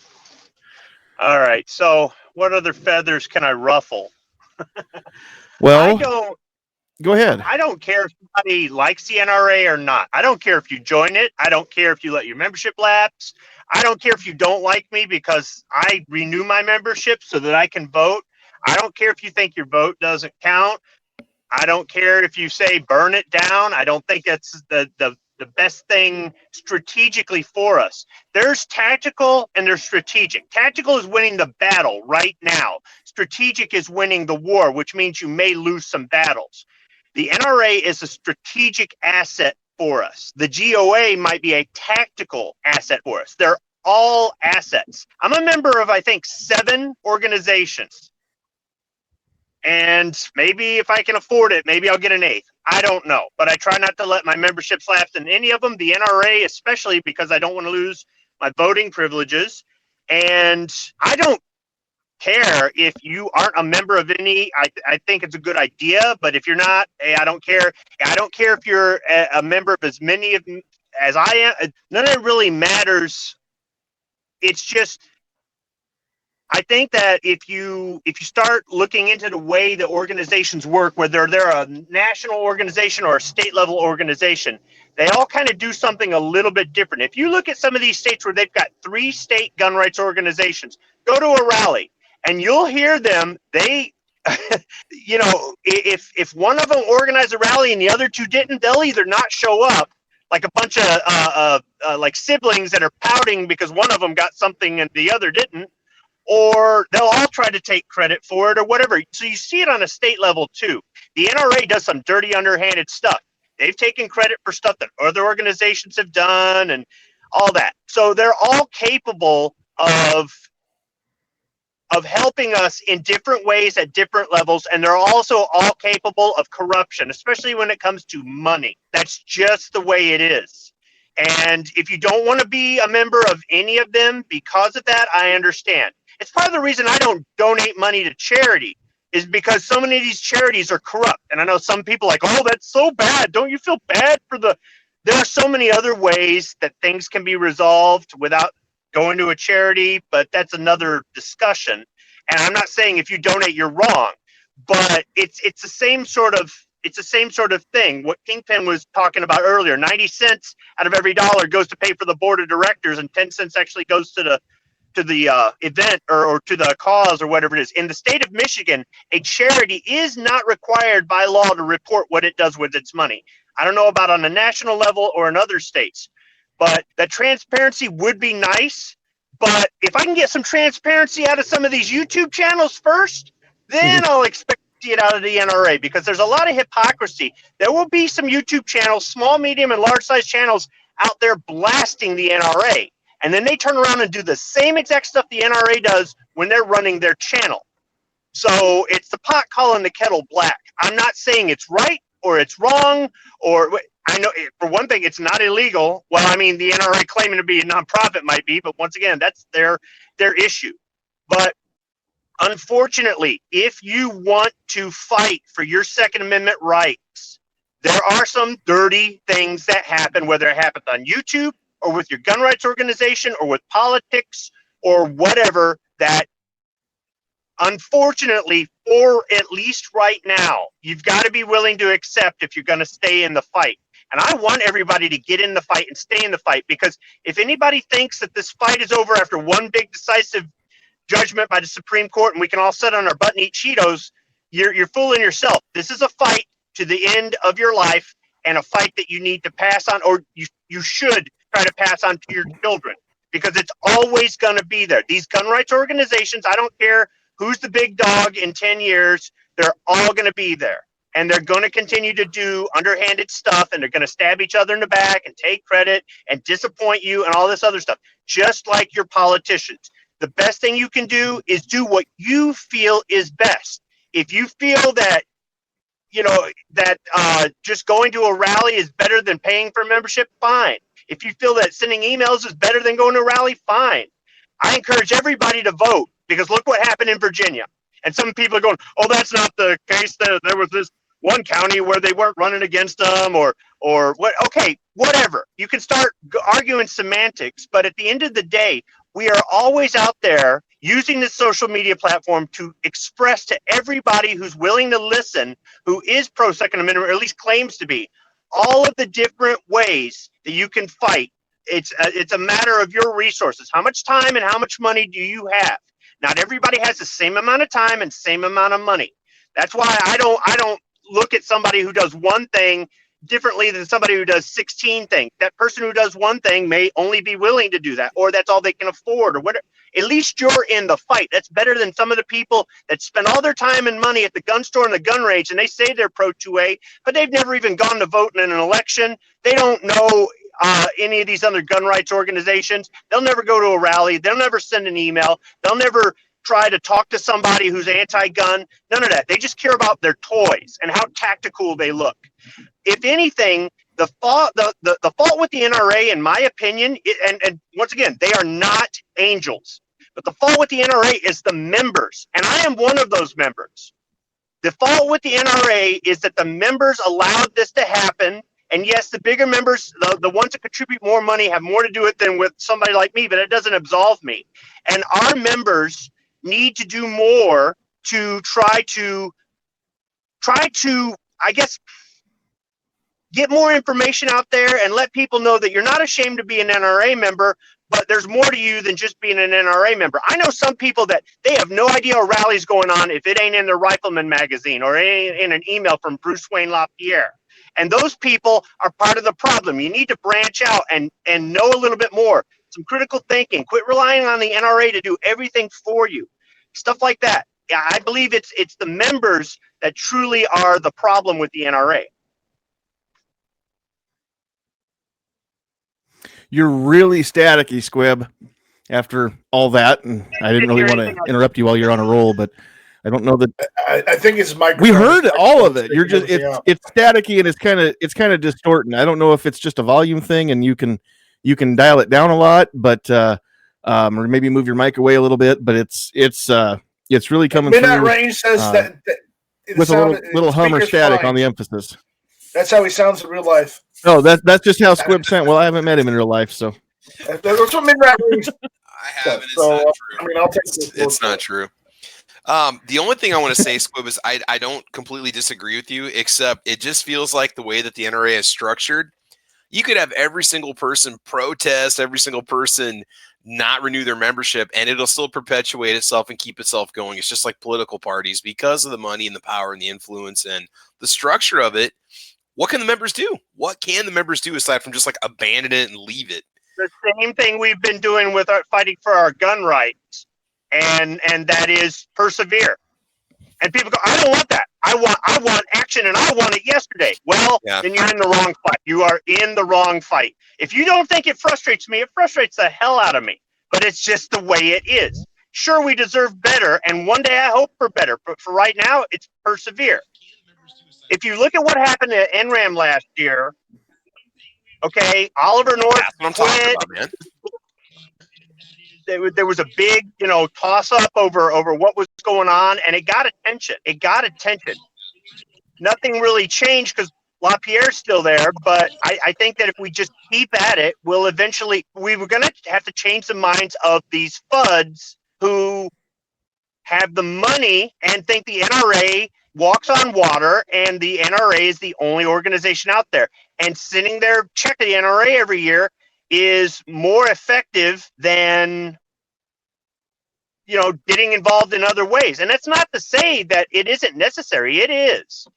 All right. So, what other feathers can I ruffle? Well, go ahead. I don't care if somebody likes the NRA or not. I don't care if you join it. I don't care if you let your membership lapse. I don't care if you don't like me because I renew my membership so that I can vote. I don't care if you think your vote doesn't count. I don't care if you say burn it down. I don't think that's the best thing strategically for us. There's tactical and there's strategic. Tactical is winning the battle right now. Strategic is winning the war, which means you may lose some battles. The NRA is a strategic asset for us. The GOA might be a tactical asset for us. They're all assets. I'm a member of, I think, 7 organizations. And maybe if I can afford it, maybe I'll get an 8th. I don't know. But I try not to let my memberships lapse in any of them. The NRA, especially because I don't want to lose my voting privileges. And I don't care if you aren't a member of any. I think it's a good idea. But if you're not, hey, I don't care. I don't care if you're a member of as many of them as I am. None of it really matters. It's just, I think that if you start looking into the way the organizations work, whether they're a national organization or a state level organization, they all kind of do something a little bit different. If you look at some of these states where they've got 3 state gun rights organizations, go to a rally and you'll hear them. They, you know, if one of them organized a rally and the other 2 didn't, they'll either not show up like a bunch of like siblings that are pouting because one of them got something and the other didn't, or they'll all try to take credit for it or whatever. So you see it on a state level too. The NRA does some dirty, underhanded stuff. They've taken credit for stuff that other organizations have done and all that. So they're all capable of helping us in different ways at different levels, and they're also all capable of corruption, especially when it comes to money. That's just the way it is. And if you don't want to be a member of any of them because of that, I understand. It's part of the reason I don't donate money to charity, is because so many of these charities are corrupt. And I know some people are like, oh, that's so bad. Don't you feel bad for the... There are so many other ways that things can be resolved without going to a charity, but that's another discussion. And I'm not saying if you donate, you're wrong, but it's the same sort of thing. What Kingpin was talking about earlier, 90 cents out of every dollar goes to pay for the board of directors, and 10 cents actually goes to the event or to the cause or whatever it is. In the state of Michigan, a charity is not required by law to report what it does with its money. I don't know about on a national level or in other states, but the transparency would be nice. But if I can get some transparency out of some of these YouTube channels first, then I'll expect to see it out of the NRA, because there's a lot of hypocrisy. There will be some YouTube channels, small, medium, and large size channels out there blasting the NRA. And then they turn around and do the same exact stuff the NRA does when they're running their channel. So it's the pot calling the kettle black. I'm not saying it's right or it's wrong, or I know, for one thing, it's not illegal. Well, I mean, the NRA claiming to be a nonprofit might be, but once again, that's their issue. But unfortunately, if you want to fight for your Second Amendment rights, there are some dirty things that happen, whether it happens on YouTube or with your gun rights organization or with politics or whatever, that unfortunately, or at least right now, you've got to be willing to accept if you're going to stay in the fight. And I want everybody to get in the fight and stay in the fight, because if anybody thinks that this fight is over after one big decisive judgment by the Supreme Court and we can all sit on our butt and eat Cheetos, you're fooling yourself. This is a fight to the end of your life, and a fight that you need to pass on, or you should try to pass on to your children, because it's always going to be there. These gun rights organizations, I don't care who's the big dog in 10 years, they're all going to be there. And they're going to continue to do underhanded stuff, and they're going to stab each other in the back and take credit and disappoint you and all this other stuff, just like your politicians. The best thing you can do is do what you feel is best. If you feel that, you know, that just going to a rally is better than paying for membership, fine. If you feel that sending emails is better than going to a rally, fine. I encourage everybody to vote, because look what happened in Virginia. And some people are going, oh, that's not the case. There was this one county where they weren't running against them, or what? Okay, whatever. You can start arguing semantics, but at the end of the day, we are always out there using this social media platform to express to everybody who's willing to listen, who is pro Second Amendment, or at least claims to be, all of the different ways that you can fight. It's a matter of your resources. How much time and how much money do you have? Not everybody has the same amount of time and same amount of money. That's why I don't look at somebody who does one thing differently than somebody who does 16 things. That person who does one thing may only be willing to do that, or that's all they can afford, or whatever. At least you're in the fight. That's better than some of the people that spend all their time and money at the gun store and the gun range, and they say they're pro 2A, but they've never even gone to vote in an election. They don't know any of these other gun rights organizations. They'll never go to a rally. They'll never send an email. They'll never try to talk to somebody who's anti-gun. None of that. They just care about their toys and how tactical they look. If anything, the fault with the NRA, in my opinion, and once again, they are not angels, but the fault with the NRA is the members, and I am one of those members. The fault with the NRA is that the members allowed this to happen, and yes, the bigger members, the ones that contribute more money, have more to do it than with somebody like me, but it doesn't absolve me. And our members need to do more to try to, I guess, get more information out there and let people know that you're not ashamed to be an NRA member, but there's more to you than just being an NRA member. I know some people that they have no idea a rally's going on if it ain't in the Rifleman magazine or in an email from Bruce Wayne LaPierre. And those people are part of the problem. You need to branch out and know a little bit more. Some critical thinking. Quit relying on the NRA to do everything for you. Stuff like that. Yeah, I believe it's the members that truly are the problem with the NRA. You're really staticky, Squib, after all that. And I didn't really want to interrupt you while you're on a roll, but I don't know that. I think it's microphone. We heard all of it. You're just it's staticky and it's kind of distorting. I don't know if it's just a volume thing and you can dial it down a lot, but or maybe move your mic away a little bit. But it's really coming Midnight through. Range says that with a little hum or static on the emphasis. That's how he sounds in real life. No, that's just how Squib sounds. Well, I haven't met him in real life, so that's what Midnight Range. I haven't. It's not true. I mean, I'll take it's not true. The only thing I want to say, Squib, is I don't completely disagree with you, except it just feels like the way that the NRA is structured, you could have every single person protest, every single person not renew their membership, and it'll still perpetuate itself and keep itself going. It's just like political parties because of the money and the power and the influence and the structure of it. What can the members do? What can the members do aside from just like abandon it and leave it? The same thing we've been doing with our fighting for our gun rights, and that is persevere. And people go, I don't want that. I want action, and I want it yesterday. Well, then you're in the wrong fight. You are in the wrong fight. If you don't think it frustrates me, it frustrates the hell out of me. But it's just the way it is. Sure, we deserve better, and one day I hope for better. But for right now, it's persevere. If you look at what happened at NRAM last year, okay, Oliver North quit. There was a big, toss-up over what was going on, and it got attention. Nothing really changed because LaPierre's still there, but I think that if we just keep at it, we were going to have to change the minds of these FUDs who have the money and think the NRA walks on water, and the NRA is the only organization out there. And sending their check to the NRA every year is more effective than, getting involved in other ways. And that's not to say that it isn't necessary. It is.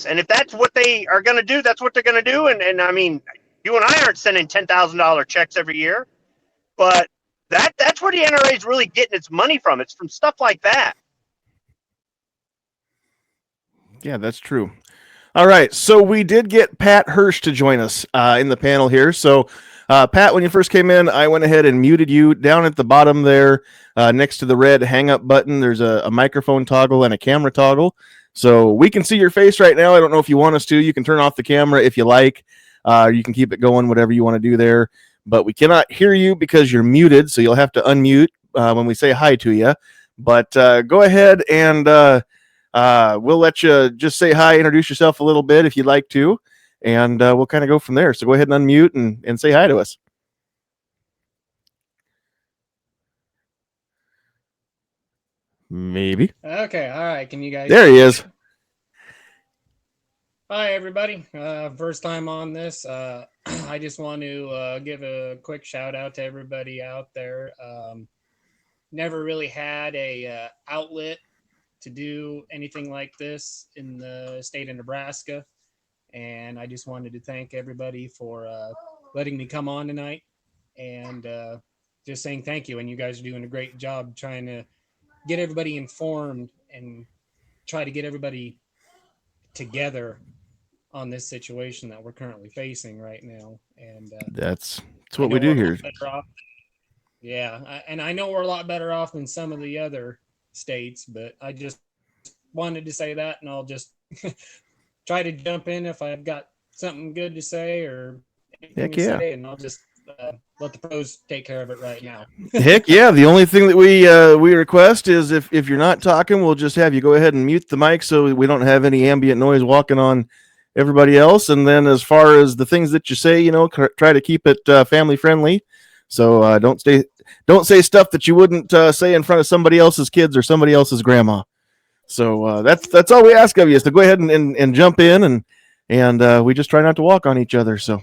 And if that's what they are going to do, that's what they're going to do. And I mean, you and I aren't sending $10,000 checks every year, but that's where the NRA is really getting its money from. It's from stuff like that. Yeah, that's true. All right, so we did get Pat Hirsch to join us in the panel here. So, Pat, when you first came in, I went ahead and muted you down at the bottom there next to the red hang-up button. There's a microphone toggle and a camera toggle. So we can see your face right now. I don't know if you want us to. You can turn off the camera if you like. You can keep it going, whatever you want to do there. But we cannot hear you because you're muted, so you'll have to unmute when we say hi to you. But go ahead and we'll let you just say hi, introduce yourself a little bit if you'd like to, and we'll kind of go from there. So go ahead and unmute and say hi to us. Maybe. Okay, all right. Can you guys? There he is. Hi, everybody. First time on this. I just want to give a quick shout out to everybody out there. Never really had a outlet to do anything like this in the state of Nebraska, and I just wanted to thank everybody for letting me come on tonight, and just saying thank you. And you guys are doing a great job trying to get everybody informed and try to get everybody together on this situation that we're currently facing right now. And that's what we do here. Yeah, and I know we're a lot better off than some of the other states, but I just wanted to say that, and I'll just try to jump in if I've got something good to say or anything to say, and I'll just let the pros take care of it right now. Heck yeah. The only thing that we request is if you're not talking, we'll just have you go ahead and mute the mic so we don't have any ambient noise walking on everybody else. And then as far as the things that you say, try to keep it family friendly. So don't say stuff that you wouldn't say in front of somebody else's kids or somebody else's grandma. So that's all we ask of you, is to go ahead and jump in, and we just try not to walk on each other. So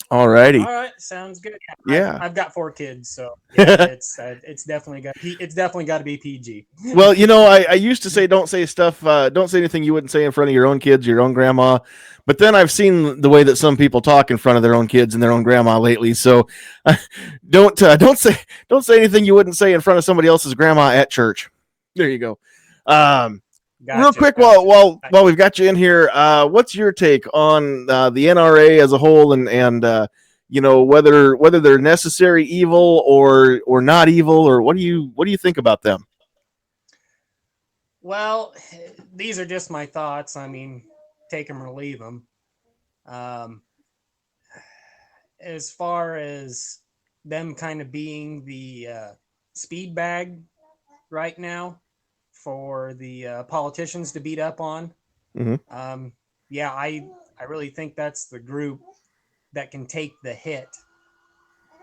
all righty. All right, sounds good. Yeah, I've got 4 kids, so yeah, it's definitely got to be PG. Well, I used to say don't say anything you wouldn't say in front of your own kids, your own grandma. But then I've seen the way that some people talk in front of their own kids and their own grandma lately. So don't say anything you wouldn't say in front of somebody else's grandma at church. There you go. Gotcha, real quick, while we've got you in here, what's your take on the NRA as a whole, and whether they're necessary evil or not evil, or what do you think about them? Well, these are just my thoughts. I mean, take them or leave them. As far as them kind of being the speed bag right now for the politicians to beat up on. Mm-hmm. Yeah, I really think that's the group that can take the hit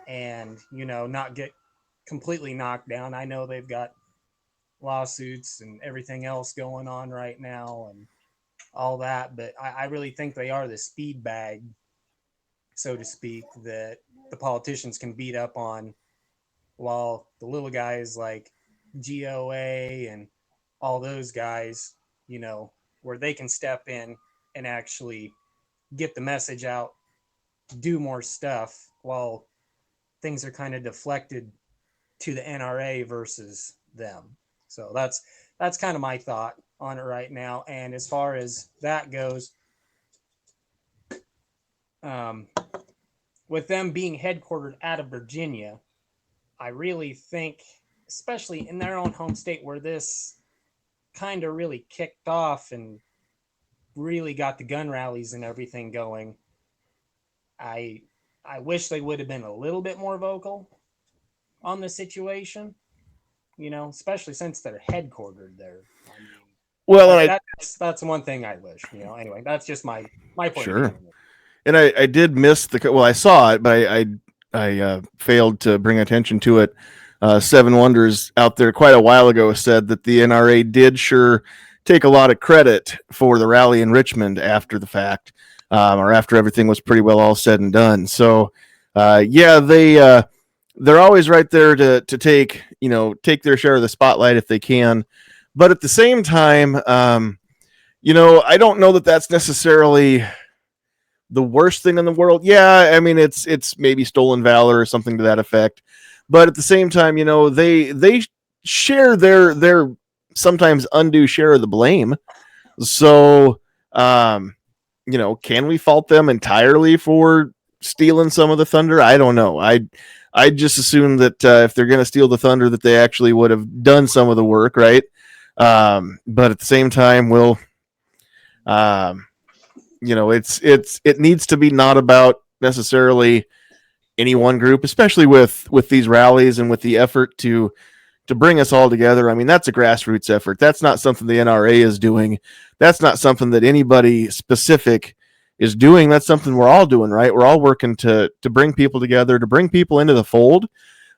and, not get completely knocked down. I know they've got lawsuits and everything else going on right now and all that, but I really think they are the speed bag, so to speak, that the politicians can beat up on, while the little guys like GOA and all those guys, where they can step in and actually get the message out, do more stuff, while things are kind of deflected to the NRA versus them. So that's kind of my thought on it right now. And as far as that goes, with them being headquartered out of Virginia, I really think, especially in their own home state where this kind of really kicked off and really got the gun rallies and everything going, I wish they would have been a little bit more vocal on the situation, especially since they're headquartered there. I mean, well, that's one thing I wish, anyway, that's just my point. Sure. Of view. And I did miss I saw it, but I failed to bring attention to it. Seven Wonders out there quite a while ago said that the NRA did sure take a lot of credit for the rally in Richmond after the fact, or after everything was pretty well all said and done. So, yeah, they're always right there to take their share of the spotlight if they can. But at the same time, I don't know that that's necessarily the worst thing in the world. Yeah, I mean, it's maybe stolen valor or something to that effect. But at the same time, they share their sometimes undue share of the blame. So, can we fault them entirely for stealing some of the thunder? I don't know. I just assume that if they're going to steal the thunder, that they actually would have done some of the work, right? But at the same time, it needs to be not about necessarily any one group, especially with these rallies and with the effort to bring us all together. I mean, that's a grassroots effort. That's not something the NRA is doing. That's not something that anybody specific is doing. That's something we're all doing, right? We're all working to bring people together, to bring people into the fold,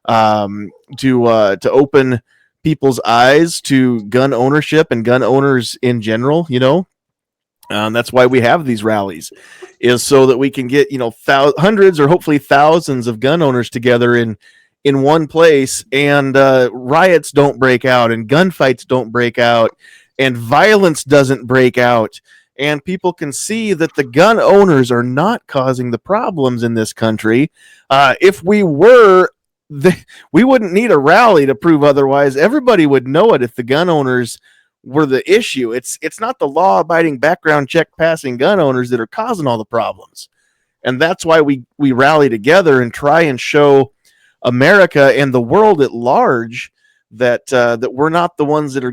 to open people's eyes to gun ownership and gun owners in general. That's why we have these rallies, is so that we can get hundreds or hopefully thousands of gun owners together in one place, and riots don't break out, and gunfights don't break out, and violence doesn't break out, and people can see that the gun owners are not causing the problems in this country. If we were, we wouldn't need a rally to prove otherwise. Everybody would know it if the gun owners were the issue. It's not the law-abiding, background check passing gun owners that are causing all the problems, and that's why we rally together and try and show America and the world at large that we're not the ones that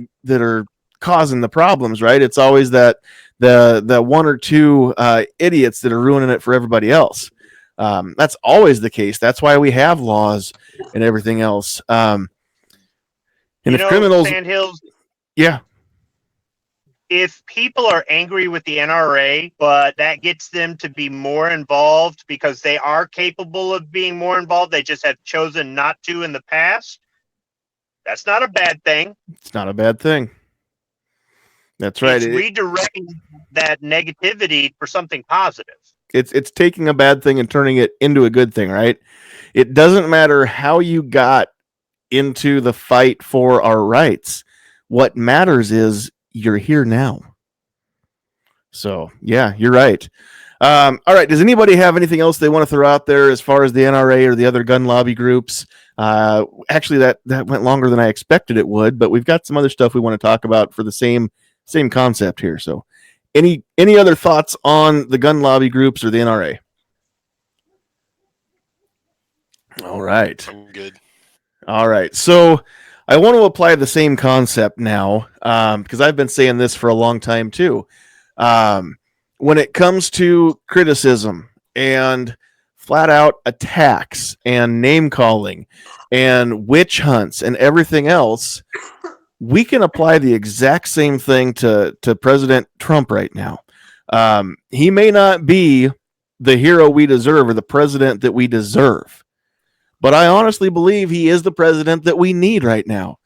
are causing the problems, right? It's always that the one or two idiots that are ruining it for everybody else. That's always the case. That's why we have laws and everything else. And if criminals, Sandhills, yeah. If people are angry with the NRA, but that gets them to be more involved because they are capable of being more involved, they just have chosen not to in the past, that's not a bad thing. It's not a bad thing. That's right. It's redirecting that negativity for something positive. It's taking a bad thing and turning it into a good thing, right? It doesn't matter how you got into the fight for our rights. What matters is you're here now. So, yeah, you're right. All right. Does anybody have anything else they want to throw out there as far as the NRA or the other gun lobby groups? Actually, that went longer than I expected it would, but we've got some other stuff we want to talk about for the same concept here. So, any other thoughts on the gun lobby groups or the NRA? All right. I'm good. All right. So I want to apply the same concept now, because I've been saying this for a long time too. When it comes to criticism and flat out attacks and name calling and witch hunts and everything else, we can apply the exact same thing to President Trump right now. He may not be the hero we deserve or the president that we deserve, but I honestly believe he is the president that we need right now.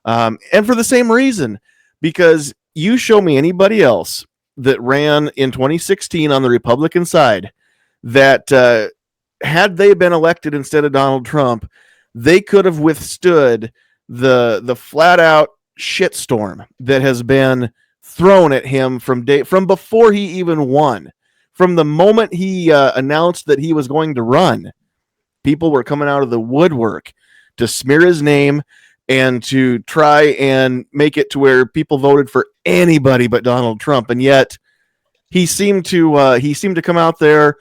And for the same reason, because you show me anybody else that ran in 2016 on the Republican side that had they been elected instead of Donald Trump, they could have withstood the flat out shitstorm that has been thrown at him from before he even won. From the moment he announced that he was going to run, people were coming out of the woodwork to smear his name and to try and make it to where people voted for anybody but Donald Trump. And yet he seemed to come out there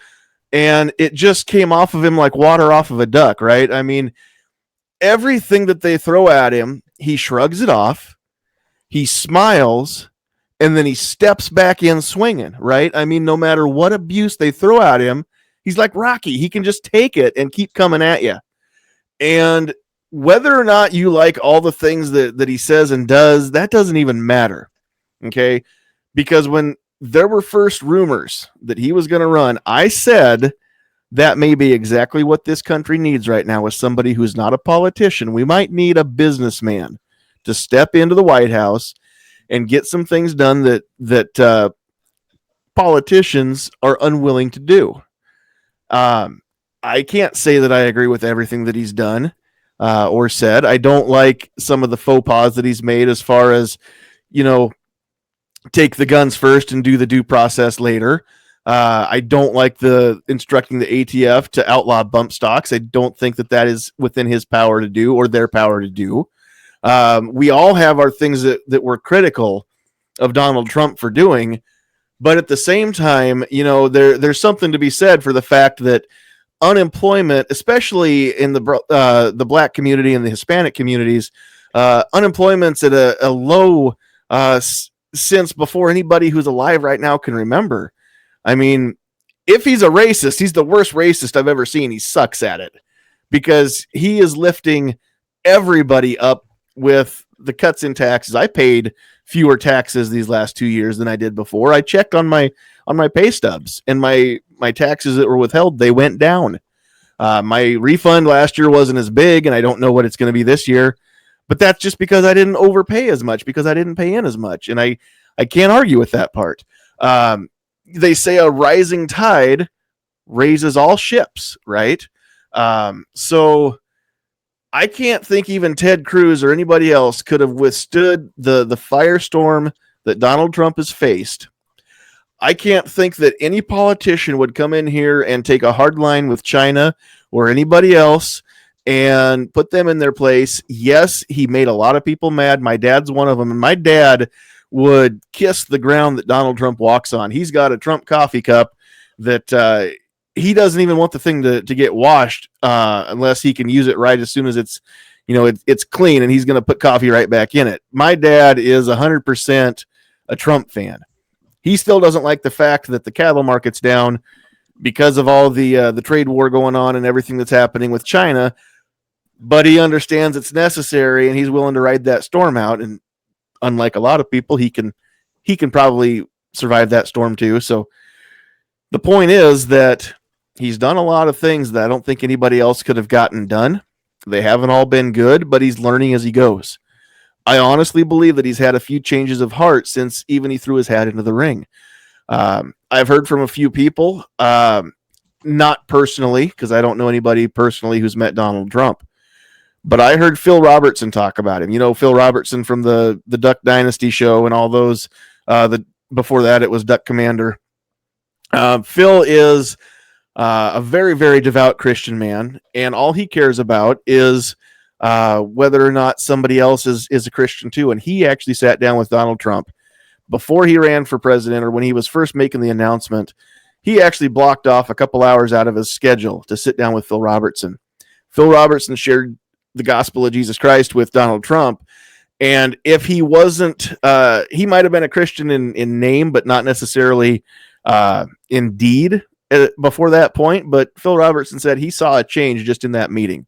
and it just came off of him like water off of a duck, right? I mean, everything that they throw at him, he shrugs it off, he smiles, and then he steps back in swinging, right? I mean, no matter what abuse they throw at him, he's like Rocky. He can just take it and keep coming at you. And whether or not you like all the things that he says and does, that doesn't even matter, okay? Because when there were first rumors that he was going to run, I said that may be exactly what this country needs right now, is somebody who's not a politician. We might need a businessman to step into the White House and get some things done that politicians are unwilling to do. I can't say that I agree with everything that he's done or said. I don't like some of the faux pas that he's made as far as, take the guns first and do the due process later. I don't like the instructing the ATF to outlaw bump stocks. I don't think that is within his power to do or their power to do. We all have our things that we're critical of Donald Trump for doing, but at the same time, there's something to be said for the fact that unemployment, especially in the Black community and the Hispanic communities, unemployment's at a low since before anybody who's alive right now can remember. I mean, if he's a racist, he's the worst racist I've ever seen. He sucks at it because he is lifting everybody up with the cuts in taxes. I paid fewer taxes these last 2 years than I did before. I checked on my pay stubs, and my taxes that were withheld, they went down. My refund last year wasn't as big, and I don't know what it's going to be this year. But that's just because I didn't overpay as much, because I didn't pay in as much. And I can't argue with that part. They say a rising tide raises all ships, right? So I can't think even Ted Cruz or anybody else could have withstood the firestorm that Donald Trump has faced. I can't think that any politician would come in here and take a hard line with China or anybody else and put them in their place. Yes, he made a lot of people mad. My dad's one of them. And my dad would kiss the ground that Donald Trump walks on. He's got a Trump coffee cup that he doesn't even want the thing to get washed unless he can use it right as soon as it's clean, and he's going to put coffee right back in it. My dad is 100% a Trump fan. He still doesn't like the fact that the cattle market's down because of all the trade war going on and everything that's happening with China, but he understands it's necessary and he's willing to ride that storm out. And unlike a lot of people, he can probably survive that storm too. So the point is that he's done a lot of things that I don't think anybody else could have gotten done. They haven't all been good, but he's learning as he goes. I honestly believe that he's had a few changes of heart since even he threw his hat into the ring. I've heard from a few people, not personally, because I don't know anybody personally who's met Donald Trump, but I heard Phil Robertson talk about him. You know, Phil Robertson from the Duck Dynasty show and all those. Before that, it was Duck Commander. Phil is a very, very devout Christian man, and all he cares about is whether or not somebody else is a Christian too. And he actually sat down with Donald Trump before he ran for president, or when he was first making the announcement. He actually blocked off a couple hours out of his schedule to sit down with Phil Robertson. Phil Robertson shared the gospel of Jesus Christ with Donald Trump. And if he wasn't, he might have been a Christian in name, but not necessarily in deed before that point. But Phil Robertson said he saw a change just in that meeting.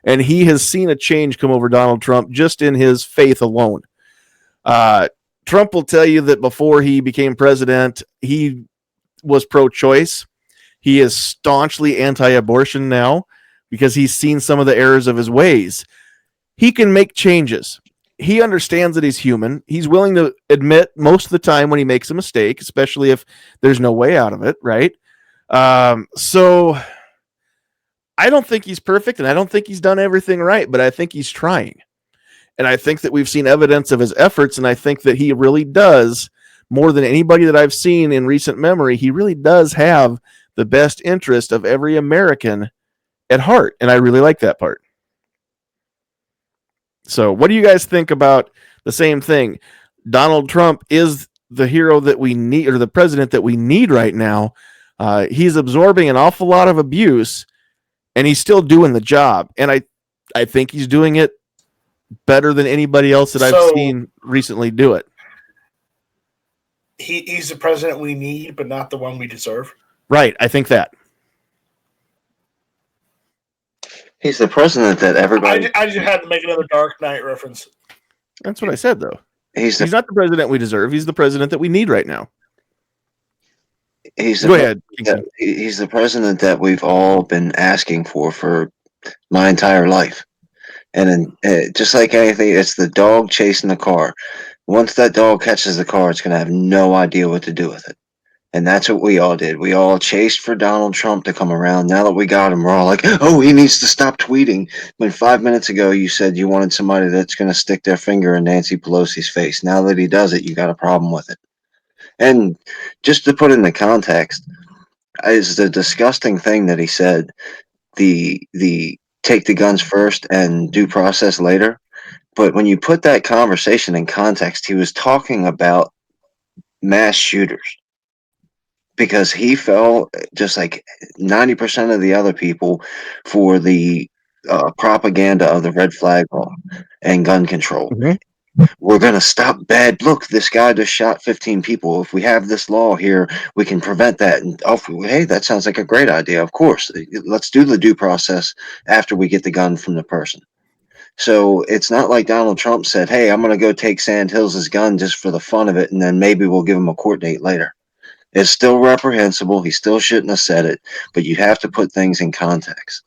And he has seen a change come over Donald Trump just in his faith alone. Trump will tell you that before he became president, he was pro-choice. He is staunchly anti-abortion now because he's seen some of the errors of his ways. He can make changes. He understands that he's human. He's willing to admit most of the time when he makes a mistake, especially if there's no way out of it, right? So I don't think he's perfect, and I don't think he's done everything right, but I think he's trying. And I think that we've seen evidence of his efforts, and I think that he really does, more than anybody that I've seen in recent memory, he really does have the best interest of every American at heart, and I really like that part. So what do you guys think about the same thing? Donald Trump is the hero that we need, or the president that we need right now. He's absorbing an awful lot of abuse, and he's still doing the job. And I think he's doing it better than anybody else that I've seen recently do it. He's the president we need, but not the one we deserve. Right. I think that. He's the president that everybody... I just had to make another Dark Knight reference. That's what I said, though. He's not the president we deserve. He's the president that we need right now. Go ahead. He's the president that we've all been asking for my entire life. And just like anything, it's the dog chasing the car. Once that dog catches the car, it's going to have no idea what to do with it. And that's what we all did. We all chased for Donald Trump to come around. Now that we got him, we're all like, oh, he needs to stop tweeting. When 5 minutes ago you said you wanted somebody that's going to stick their finger in Nancy Pelosi's face. Now that he does it, you got a problem with it. And just to put in the context, is the disgusting thing that he said, the take the guns first and due process later. But when you put that conversation in context, he was talking about mass shooters. Because he fell, just like 90% of the other people, for the propaganda of the red flag law and gun control. Mm-hmm. We're going to stop bad. Look, this guy just shot 15 people. If we have this law here, we can prevent that. And hey, that sounds like a great idea. Of course, let's do the due process after we get the gun from the person. So it's not like Donald Trump said, hey, I'm going to go take Sandhills' gun just for the fun of it, and then maybe we'll give him a court date later. It's still reprehensible. He still shouldn't have said it, but you have to put things in context.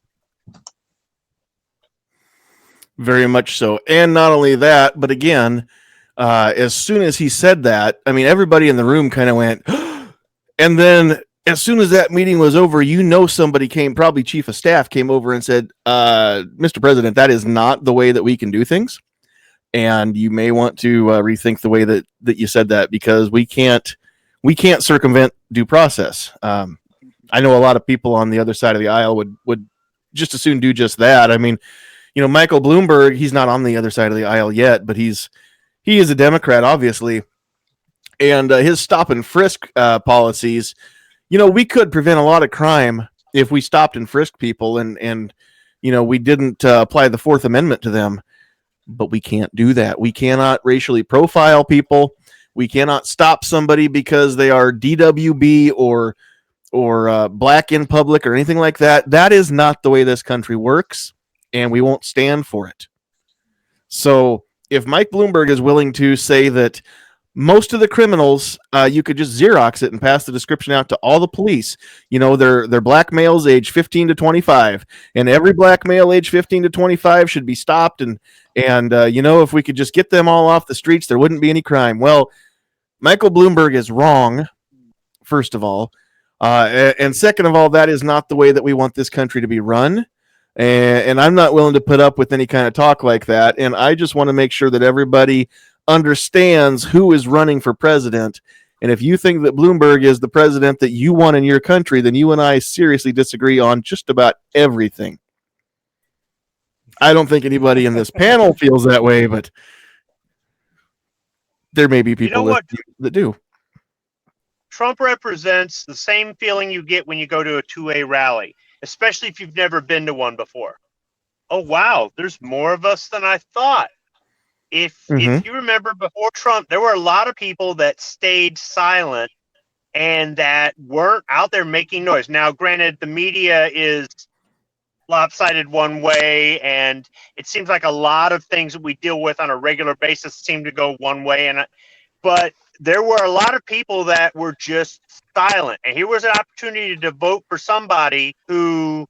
Very much so. And not only that, but again, as soon as he said that, I mean, everybody in the room kind of went, and then as soon as that meeting was over, somebody came, probably chief of staff came over and said, Mr. President, that is not the way that we can do things. And you may want to rethink the way that you said that, because we can't circumvent due process. I know a lot of people on the other side of the aisle would just as soon do just that. I mean, Michael Bloomberg, he's not on the other side of the aisle yet, but he is a Democrat, obviously. And his stop and frisk policies, we could prevent a lot of crime if we stopped and frisked people and we didn't apply the Fourth Amendment to them. But we can't do that. We cannot racially profile people. We cannot stop somebody because they are DWB or black in public or anything like that. That is not the way this country works, and we won't stand for it. So if Mike Bloomberg is willing to say that most of the criminals, you could just Xerox it and pass the description out to all the police. They're black males age 15 to 25, and every black male age 15 to 25 should be stopped. And if we could just get them all off the streets, there wouldn't be any crime. Well, Michael Bloomberg is wrong, first of all. And second of all, that is not the way that we want this country to be run. And I'm not willing to put up with any kind of talk like that. And I just want to make sure that everybody understands who is running for president. And if you think that Bloomberg is the president that you want in your country, then you and I seriously disagree on just about everything. I don't think anybody in this panel feels that way, but there may be people that do. Trump represents the same feeling you get when you go to a 2A rally, especially if you've never been to one before. Oh, wow, there's more of us than I thought. If you remember, before Trump, there were a lot of people that stayed silent and that weren't out there making noise. Now, granted, the media is lopsided one way, and it seems like a lot of things that we deal with on a regular basis seem to go one way. But there were a lot of people that were just silent. And here was an opportunity to vote for somebody who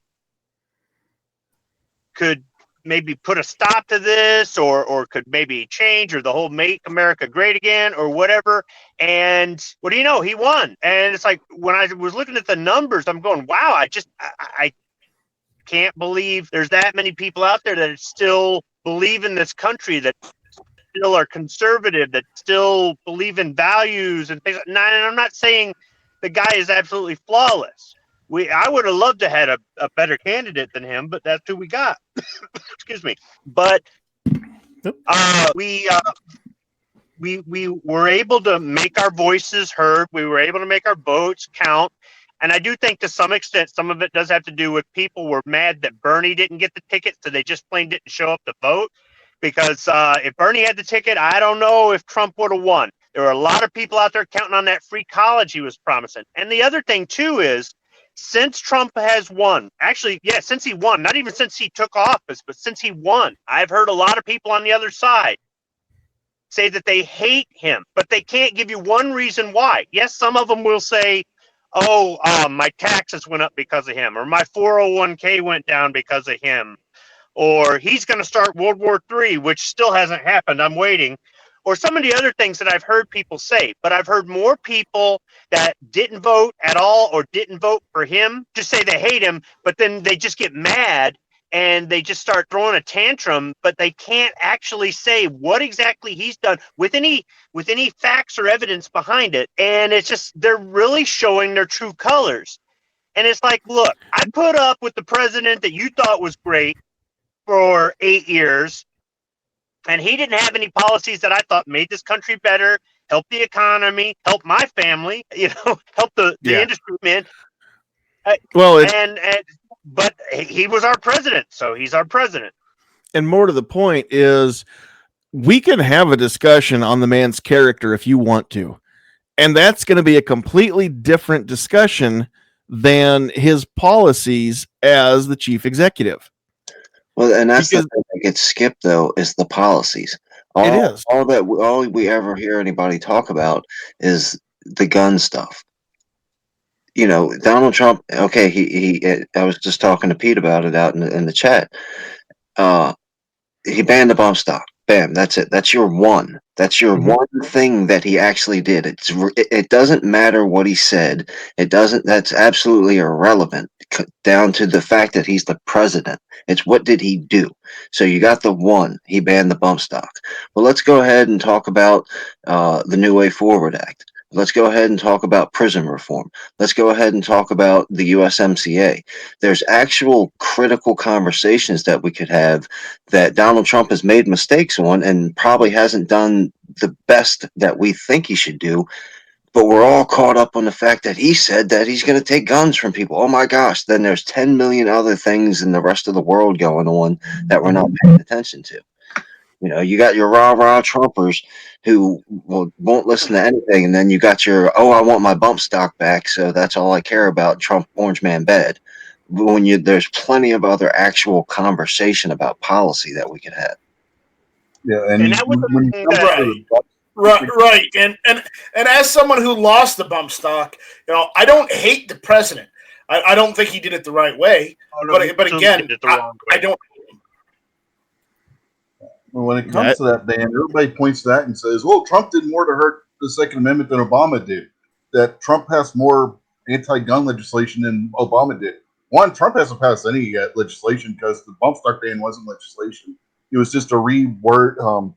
could maybe put a stop to this or could maybe change, or the whole Make America Great Again or whatever. And what do you know? He won. And it's like, when I was looking at the numbers, I'm going, wow, I can't believe there's that many people out there that still believe in this country, that still are conservative, that still believe in values and things. And I'm not saying the guy is absolutely flawless. I would have loved to have a better candidate than him, but that's who we got. Excuse me. But we were able to make our voices heard. We were able to make our votes count. And I do think to some extent, some of it does have to do with people were mad that Bernie didn't get the ticket, so they just plain didn't show up to vote. Because if Bernie had the ticket, I don't know if Trump would have won. There were a lot of people out there counting on that free college he was promising. And the other thing, too, is since Trump has won, actually, yeah, since he won, not even since he took office, but since he won, I've heard a lot of people on the other side say that they hate him, but they can't give you one reason why. Yes, some of them will say, my taxes went up because of him, or my 401k went down because of him, or he's going to start World War III, which still hasn't happened. I'm waiting. Or some of the other things that I've heard people say. But I've heard more people that didn't vote at all or didn't vote for him just say they hate him, but then they just get mad and they just start throwing a tantrum, but they can't actually say what exactly he's done with any facts or evidence behind it. And it's just, they're really showing their true colors. And it's like, look, I put up with the president that you thought was great for 8 years, and he didn't have any policies that I thought made this country better, help the economy, help my family, help the industry, man. But he was our president, so he's our president. And more to the point is, we can have a discussion on the man's character if you want to, and that's going to be a completely different discussion than his policies as the chief executive. Well, and that's the thing that gets skipped, though, is the policies. All we ever hear anybody talk about is the gun stuff. Donald Trump. Okay, I was just talking to Pete about it out in the chat. he banned the bump stock. Bam, that's it. That's your one. That's your one thing that he actually did. It doesn't matter what he said. It doesn't. That's absolutely irrelevant. Down to the fact that he's the president. It's what did he do? So you got the one. He banned the bump stock. Well, let's go ahead and talk about the New Way Forward Act. Let's go ahead and talk about prison reform. Let's go ahead and talk about the USMCA. There's actual critical conversations that we could have that Donald Trump has made mistakes on and probably hasn't done the best that we think he should do. But we're all caught up on the fact that he said that he's going to take guns from people. Oh my gosh. Then there's 10 million other things in the rest of the world going on that we're not paying attention to. You know, you got your rah-rah Trumpers who won't listen to anything, and then you got your, I want my bump stock back, so that's all I care about, Trump Orange Man bad. When there's plenty of other actual conversation about policy that we could have. Yeah, And that was when you come to the Right. And as someone who lost the bump stock, you know, I don't hate the president. I don't think he did it the right way. But again, I don't. When it comes to that ban, everybody points to that and says, well, Trump did more to hurt the Second Amendment than Obama did. That Trump passed more anti-gun legislation than Obama did. One, Trump hasn't passed any legislation because the bump stock ban wasn't legislation. It was just a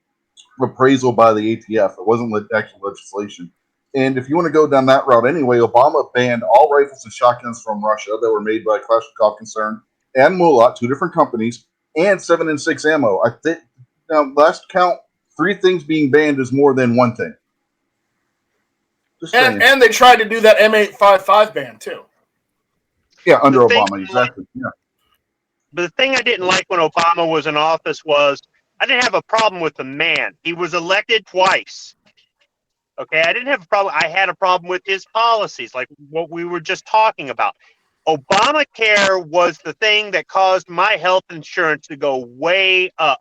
appraisal by the ATF. It wasn't actual legislation. And if you want to go down that route anyway, Obama banned all rifles and shotguns from Russia that were made by Kalashnikov concern and Mulat, two different companies, and 7.6 ammo. I think now last count, 3 things being banned is more than one thing. And they tried to do that M855 ban too. Yeah, under Obama, exactly. Yeah. But the thing I didn't like when Obama was in office was I didn't have a problem with the man. He was elected twice. Okay, I didn't have a problem. I had a problem with his policies, like what we were just talking about. Obamacare was the thing that caused my health insurance to go way up,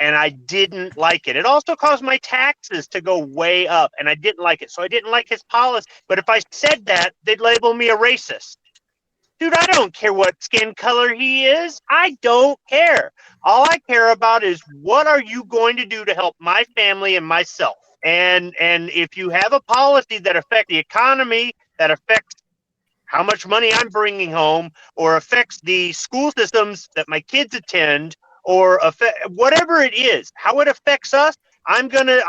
and I didn't like it. It also caused my taxes to go way up, and I didn't like it. So I didn't like his policy. But if I said that, they'd label me a racist. Dude, I don't care what skin color he is. I don't care. All I care about is what are you going to do to help my family and myself? And if you have a policy that affects the economy, that affects how much money I'm bringing home, or affects the school systems that my kids attend, or affect whatever it is, how it affects us, I'm gonna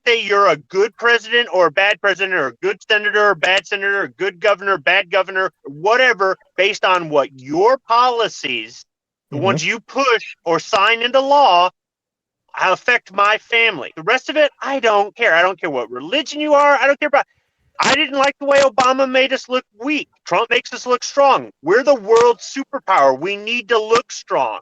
say you're a good president or a bad president, or a good senator or bad senator, a good governor, bad governor, whatever, based on what your policies, the ones you push or sign into law, affect my family. The rest of it, I don't care. I don't care what religion you are. I don't care about. I didn't like the way Obama made us look weak. Trump makes us look strong. We're the world superpower. We need to look strong.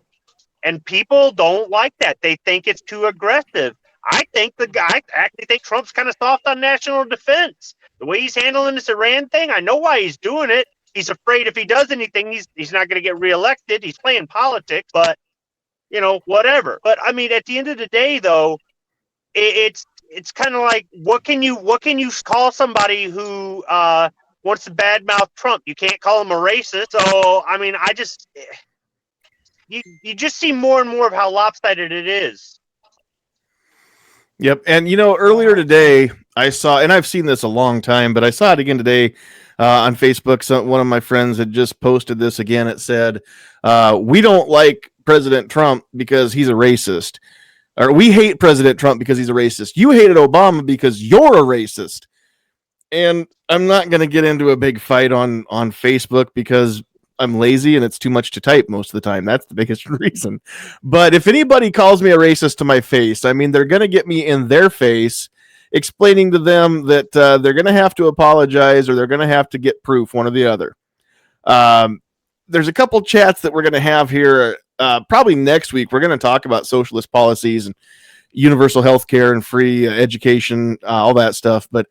And people don't like that. They think it's too aggressive. I actually think Trump's kind of soft on national defense. The way he's handling this Iran thing, I know why he's doing it. He's afraid if he does anything, he's not going to get reelected. He's playing politics, but you know, whatever. But I mean, at the end of the day, though, it's kind of like what can you call somebody who wants to badmouth Trump? You can't call him a racist. So I mean, you just see more and more of how lopsided it is. Yep. And, you know, earlier today, I saw, and I've seen this a long time, but I saw it again today on Facebook. So one of my friends had just posted this again. It said, we don't like President Trump because he's a racist. Or we hate President Trump because he's a racist. You hated Obama because you're a racist. And I'm not going to get into a big fight on Facebook because I'm lazy and it's too much to type most of the time. That's the biggest reason. But if anybody calls me a racist to my face, I mean, they're going to get me in their face explaining to them that they're going to have to apologize or they're going to have to get proof, one or the other. There's a couple chats that we're going to have here. Probably next week, we're going to talk about socialist policies and universal health care and free education, all that stuff. But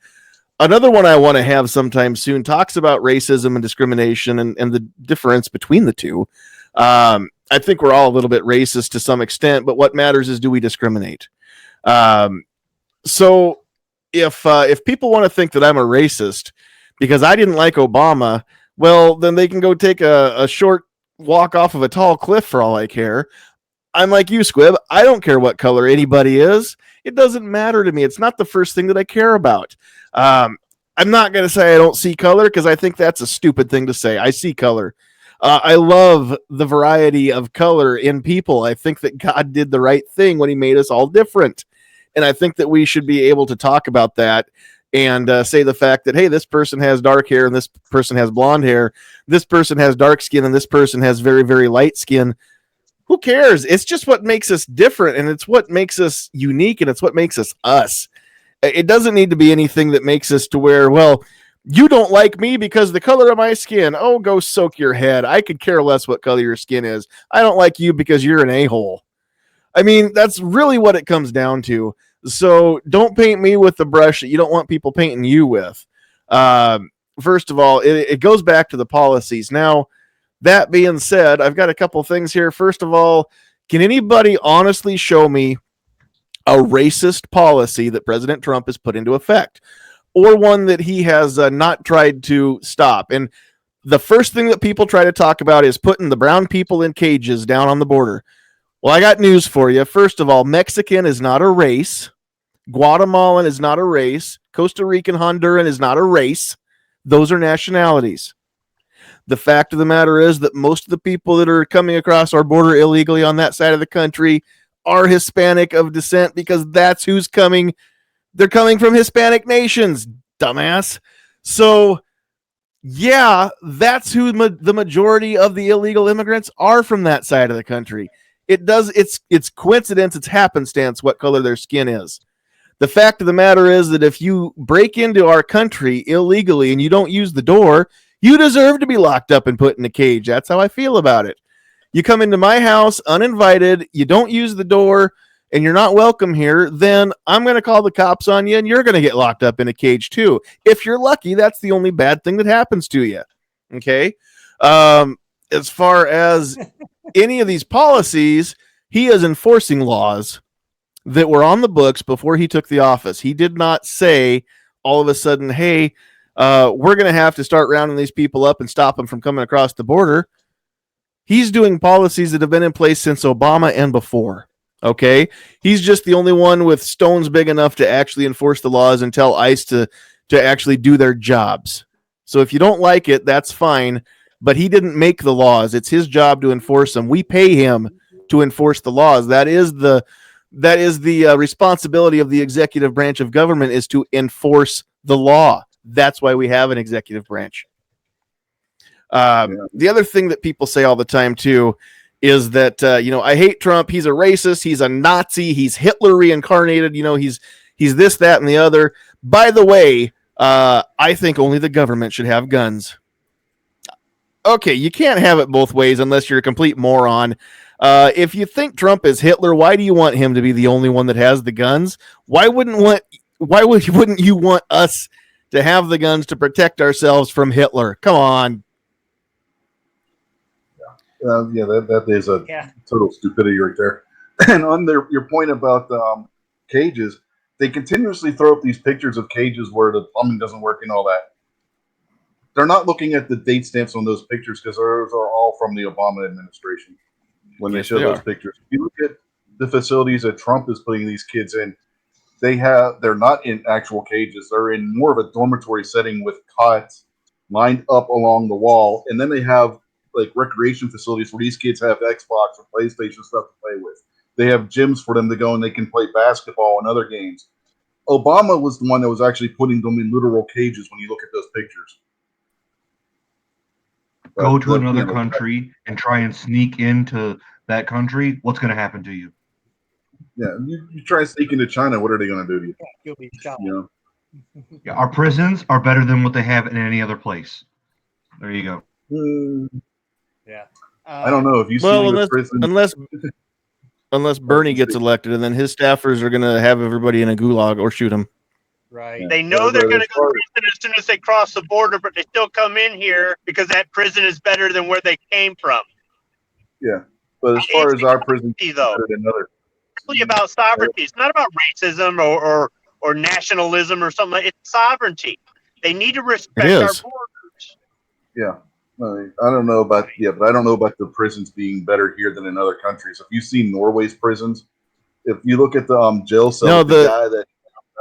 another one I want to have sometime soon talks about racism and discrimination and the difference between the two. I think we're all a little bit racist to some extent, but what matters is, do we discriminate? So if people want to think that I'm a racist because I didn't like Obama, well, then they can go take a short walk off of a tall cliff for all I care. I'm like you, Squib. I don't care what color anybody is. It doesn't matter to me. It's not the first thing that I care about. I'm not going to say I don't see color because I think that's a stupid thing to say. I see color. I love the variety of color in people. I think that God did the right thing when he made us all different. And I think that we should be able to talk about that and say the fact that, hey, this person has dark hair and this person has blonde hair. This person has dark skin and this person has very, very light skin. Who cares? It's just what makes us different, and it's what makes us unique, and it's what makes us us. It doesn't need to be anything that makes us to where, well, you don't like me because the color of my skin. Oh, go soak your head. I could care less what color your skin is. I don't like you because you're an a-hole. I mean, that's really what it comes down to. So don't paint me with the brush that you don't want people painting you with. First of all, it goes back to the policies. Now, that being said, I've got a couple things here. First of all, can anybody honestly show me a racist policy that President Trump has put into effect, or one that he has not tried to stop? And the first thing that people try to talk about is putting the brown people in cages down on the border. Well, I got news for you. First of all, Mexican is not a race. Guatemalan is not a race. Costa Rican, Honduran is not a race. Those are nationalities. The fact of the matter is that most of the people that are coming across our border illegally on that side of the country are Hispanic of descent because that's who's coming. They're coming from Hispanic nations, dumbass. So, yeah, that's who the majority of the illegal immigrants are, from that side of the country. It's coincidence, it's happenstance what color their skin is. The fact of the matter is that if you break into our country illegally and you don't use the door, you deserve to be locked up and put in a cage. That's how I feel about it. You come into my house uninvited, you don't use the door, and you're not welcome here, then I'm going to call the cops on you, and you're going to get locked up in a cage too. If you're lucky, that's the only bad thing that happens to you. Okay? As far as any of these policies, he is enforcing laws that were on the books before he took the office. He did not say all of a sudden, hey, we're going to have to start rounding these people up and stop them from coming across the border. He's doing policies that have been in place since Obama and before. Okay. He's just the only one with stones big enough to actually enforce the laws and tell ICE to actually do their jobs. So if you don't like it, that's fine. But he didn't make the laws. It's his job to enforce them. We pay him to enforce the laws. That is the responsibility of the executive branch of government, is to enforce the law. That's why we have an executive branch. The other thing that people say all the time too is that I hate Trump. He's a racist. He's a Nazi. He's Hitler reincarnated. He's this, that, and the other. By the way, I think only the government should have guns. Okay, you can't have it both ways unless you're a complete moron. If you think Trump is Hitler, why do you want him to be the only one that has the guns? Why wouldn't you want us to have the guns to protect ourselves from Hitler? Come on. That is a total stupidity right there. And on your point about cages, they continuously throw up these pictures of cages where the plumbing doesn't work and all that. They're not looking at the date stamps on those pictures because those are all from the Obama administration when they show those pictures. If you look at the facilities that Trump is putting these kids in, they're not in actual cages. They're in more of a dormitory setting with cots lined up along the wall. And then they have like recreation facilities where these kids have Xbox or PlayStation stuff to play with. They have gyms for them to go and they can play basketball and other games. Obama was the one that was actually putting them in literal cages when you look at those pictures. Go to another country and try and sneak into that country, what's going to happen to you? Yeah, you try to sneak into China, what are they going to do to you? You'll be shot. Yeah, our prisons are better than what they have in any other place. There you go. Yeah. I don't know if you see unless Bernie gets elected, and then his staffers are going to have everybody in a gulag or shoot him. Right. They know they're going to go to prison as soon as they cross the border, but they still come in here because that prison is better than where they came from. Yeah, but as far as our prison, though, than other, it's really about sovereignty. It's not about racism or nationalism or something. It's sovereignty. They need to respect our borders. Yeah, I don't know about but I don't know about the prisons being better here than in other countries. If you've seen Norway's prisons, if you look at the jail cell, No, the guy that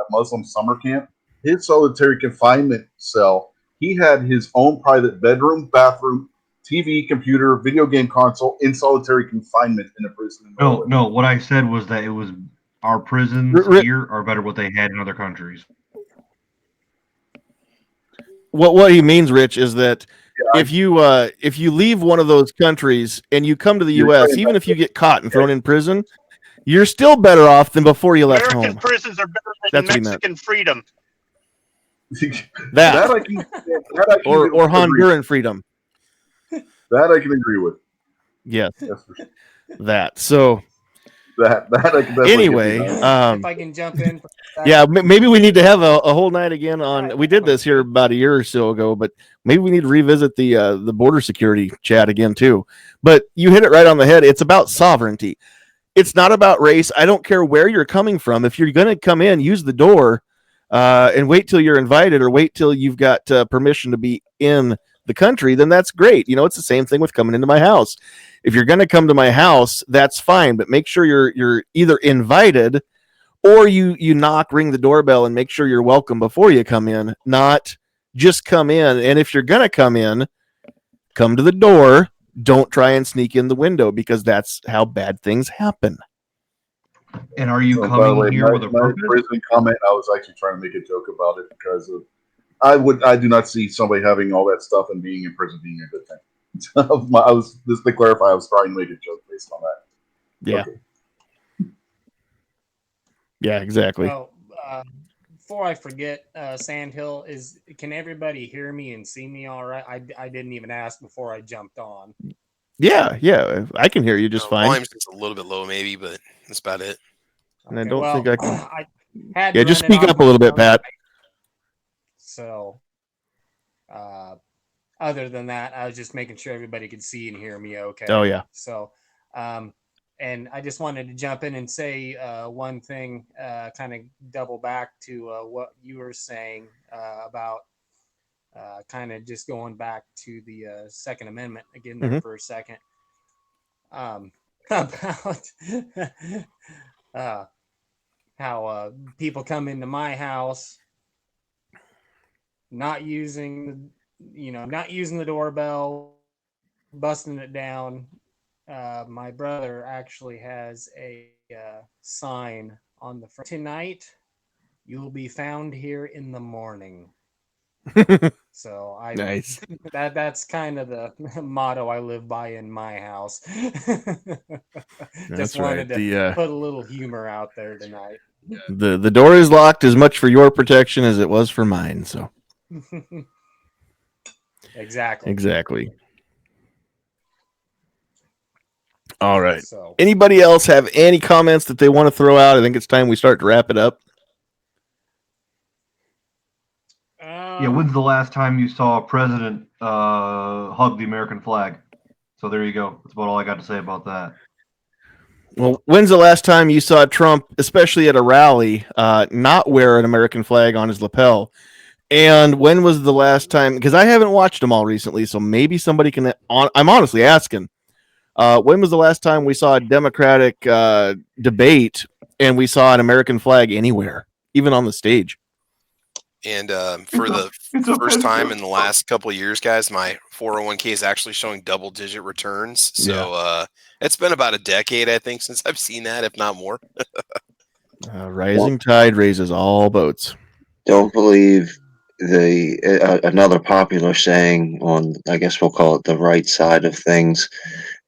Muslim summer camp, his solitary confinement cell, he had his own private bedroom, bathroom, TV, computer, video game console in solitary confinement in a prison in Norway. No. What I said was that it was our prisons here are better what they had in other countries. What he means, Rich, is that if you leave one of those countries and you come to the U.S., even if you get caught and thrown in prison, you're still better off than before you left American home. prisons are better than That's Mexican freedom. That I can or Honduran freedom. That I can agree with. Yes, that's for sure. That. So that I can definitely anyway, if I can jump in. Yeah, maybe we need to have a whole night again on. We did this here about a year or so ago, but maybe we need to revisit the border security chat again too. But you hit it right on the head. It's about sovereignty. It's not about race. I don't care where you're coming from. If you're going to come in, use the door and wait till you're invited or wait till you've got permission to be in the country, then that's great. You know, it's the same thing with coming into my house. If you're going to come to my house, that's fine, but make sure you're either invited or you knock, ring the doorbell, and make sure you're welcome before you come in, not just come in. And if you're going to come in, come to the door. Don't try and sneak in the window because that's how bad things happen. And are you by coming the way, here with a my purpose? prison comment, I was actually trying to make a joke about it because of I do not see somebody having all that stuff and being in prison being a good thing. I was just to clarify, I was trying to make a joke based on that. Yeah. Okay. Yeah, exactly. Well, before I forget, Sandhill, can everybody hear me and see me all right? I didn't even ask before I jumped on. Yeah, I can hear you just fine. Volume's just a little bit low, maybe, but that's about it. And I don't think I can. I had yeah, to just run it speak off up a my little bit, phone. Pat. So, other than that, I was just making sure everybody could see and hear me okay. Oh, yeah. So, and I just wanted to jump in and say one thing, kind of double back to what you were saying about kind of just going back to the Second Amendment again there for a second. About how people come into my house not using the doorbell, busting it down. My brother actually has a sign on the front. Tonight, you will be found here in the morning. So Nice. That's kind of the motto I live by in my house. Just wanted to put a little humor out there tonight. The door is locked as much for your protection as it was for mine. So exactly. All right. So, anybody else have any comments that they want to throw out? I think it's time we start to wrap it up. Yeah, when's the last time you saw a president hug the American flag? So there you go. That's about all I got to say about that. Well, when's the last time you saw Trump, especially at a rally, not wear an American flag on his lapel? And when was the last time? Because I haven't watched them all recently, so maybe somebody can. I'm honestly asking. When was the last time we saw a Democratic debate and we saw an American flag anywhere, even on the stage? And for the first time in the last couple of years, guys, my 401k is actually showing double-digit returns. So it's been about a decade, I think, since I've seen that, if not more. Rising tide raises all boats. Don't believe another popular saying on, I guess we'll call it the right side of things,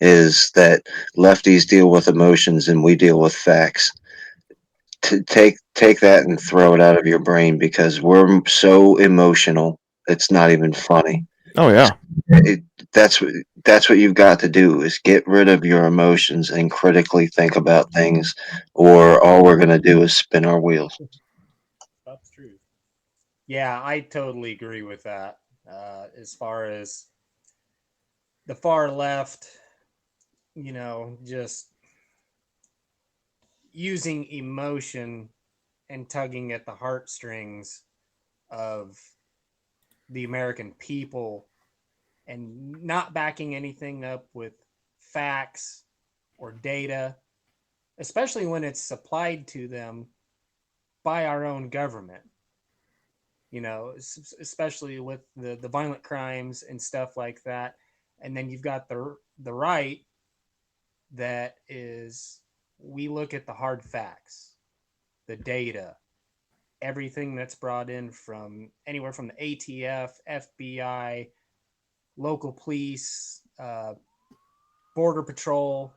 is that lefties deal with emotions and we deal with facts. To take that and throw it out of your brain because we're so emotional, it's not even funny. Oh yeah, that's what you've got to do is get rid of your emotions and critically think about things, or all we're gonna do is spin our wheels. That's true. Yeah, I totally agree with that. As far as the far left, just using emotion and tugging at the heartstrings of the American people and not backing anything up with facts or data, especially when it's supplied to them by our own government. You know, especially with the violent crimes and stuff like that. And then you've got the right that is, we look at the hard facts, the data, everything that's brought in from anywhere from the ATF, FBI, local police, border patrol.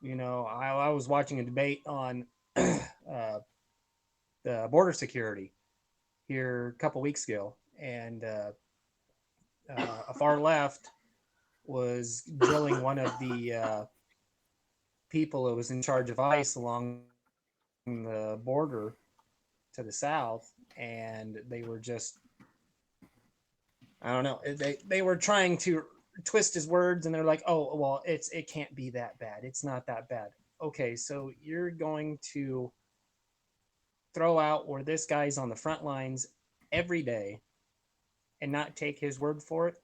You know, I was watching a debate on the border security here a couple weeks ago, and a far left was drilling one of the people who was in charge of ICE along the border to the south, and they were just, I don't know, they were trying to twist his words, and they're like, oh, well, it can't be that bad, it's not that bad. Okay, so you're going to throw out where this guy's on the front lines every day and not take his word for it?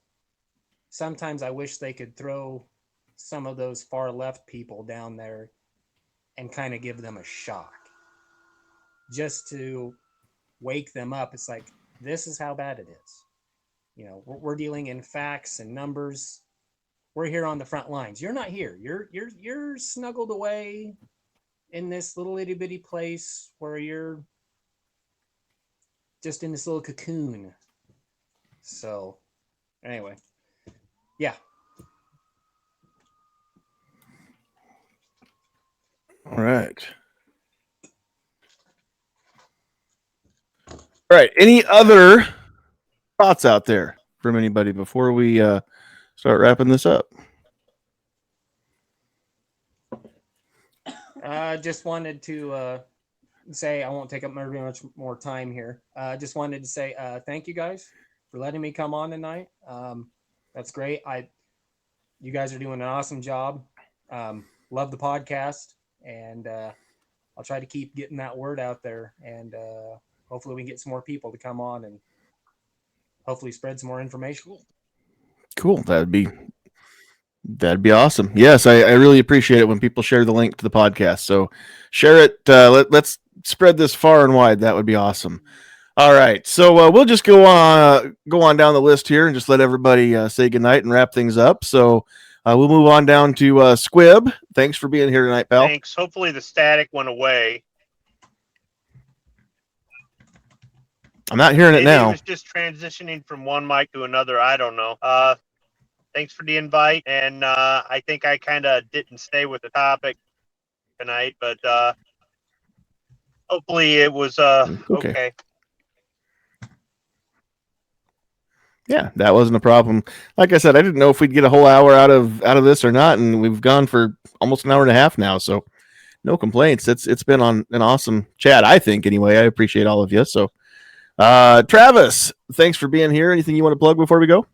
Sometimes I wish they could throw some of those far left people down there and kind of give them a shock just to wake them up. It's like, this is how bad it is. You know, we're dealing in facts and numbers. We're here on the front lines. You're not here. You're snuggled away in this little itty bitty place where you're just in this little cocoon. So anyway, yeah. All right. All right. Any other thoughts out there from anybody before we start wrapping this up? Just wanted to say, I won't take up very much more time here. Just wanted to say thank you guys for letting me come on tonight. That's great. You guys are doing an awesome job. Love the podcast, and I'll try to keep getting that word out there, and hopefully we can get some more people to come on and hopefully spread some more information. Cool. That'd be awesome. Yes, I really appreciate it when people share the link to the podcast. So share it. Let's spread this far and wide. That would be awesome. All right. So we'll just go on down the list here and just let everybody say goodnight and wrap things up. So we'll move on down to Squib. Thanks for being here tonight, pal. Thanks. Hopefully the static went away. I'm not hearing it now. It was just transitioning from one mic to another. I don't know. Thanks for the invite, and I think I kind of didn't stay with the topic tonight, but hopefully it was okay. Yeah, that wasn't a problem. Like I said, I didn't know if we'd get a whole hour out of this or not, and we've gone for almost an hour and a half now, so no complaints. It's been on an awesome chat, I think. Anyway, I appreciate all of you. So, Travis, thanks for being here. Anything you want to plug before we go?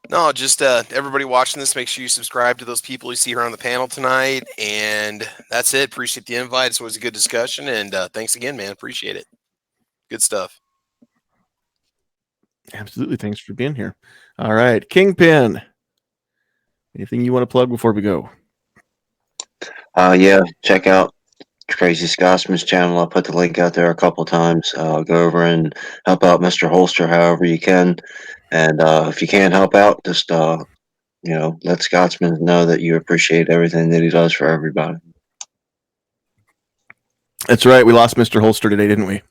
No, just everybody watching this, make sure you subscribe to those people you see here on the panel tonight. And that's it. Appreciate the invite. It's always a good discussion. And thanks again, man. Appreciate it. Good stuff. Absolutely. Thanks for being here. All right. Kingpin, anything you want to plug before we go? Yeah, check out Crazy Scotsman's channel. I'll put the link out there a couple times. Go over and help out Mr. Holster however you can. And if you can't help out, just let Scotsman know that you appreciate everything that he does for everybody. That's right. We lost Mr. Holster today, didn't we?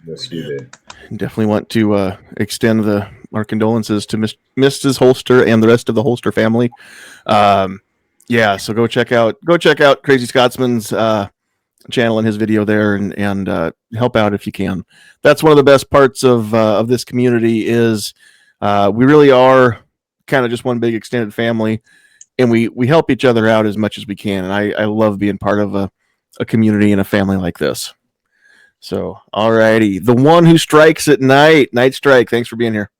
Yes, we did. Definitely want to extend our condolences to Mrs. Holster and the rest of the Holster family. Yeah, so go check out Crazy Scotsman's channel and his video there, and help out if you can. That's one of the best parts of this community is we really are kind of just one big extended family, and we help each other out as much as we can. And I love being part of a community and a family like this. So, all righty. The one who strikes at night, Night Strike, thanks for being here.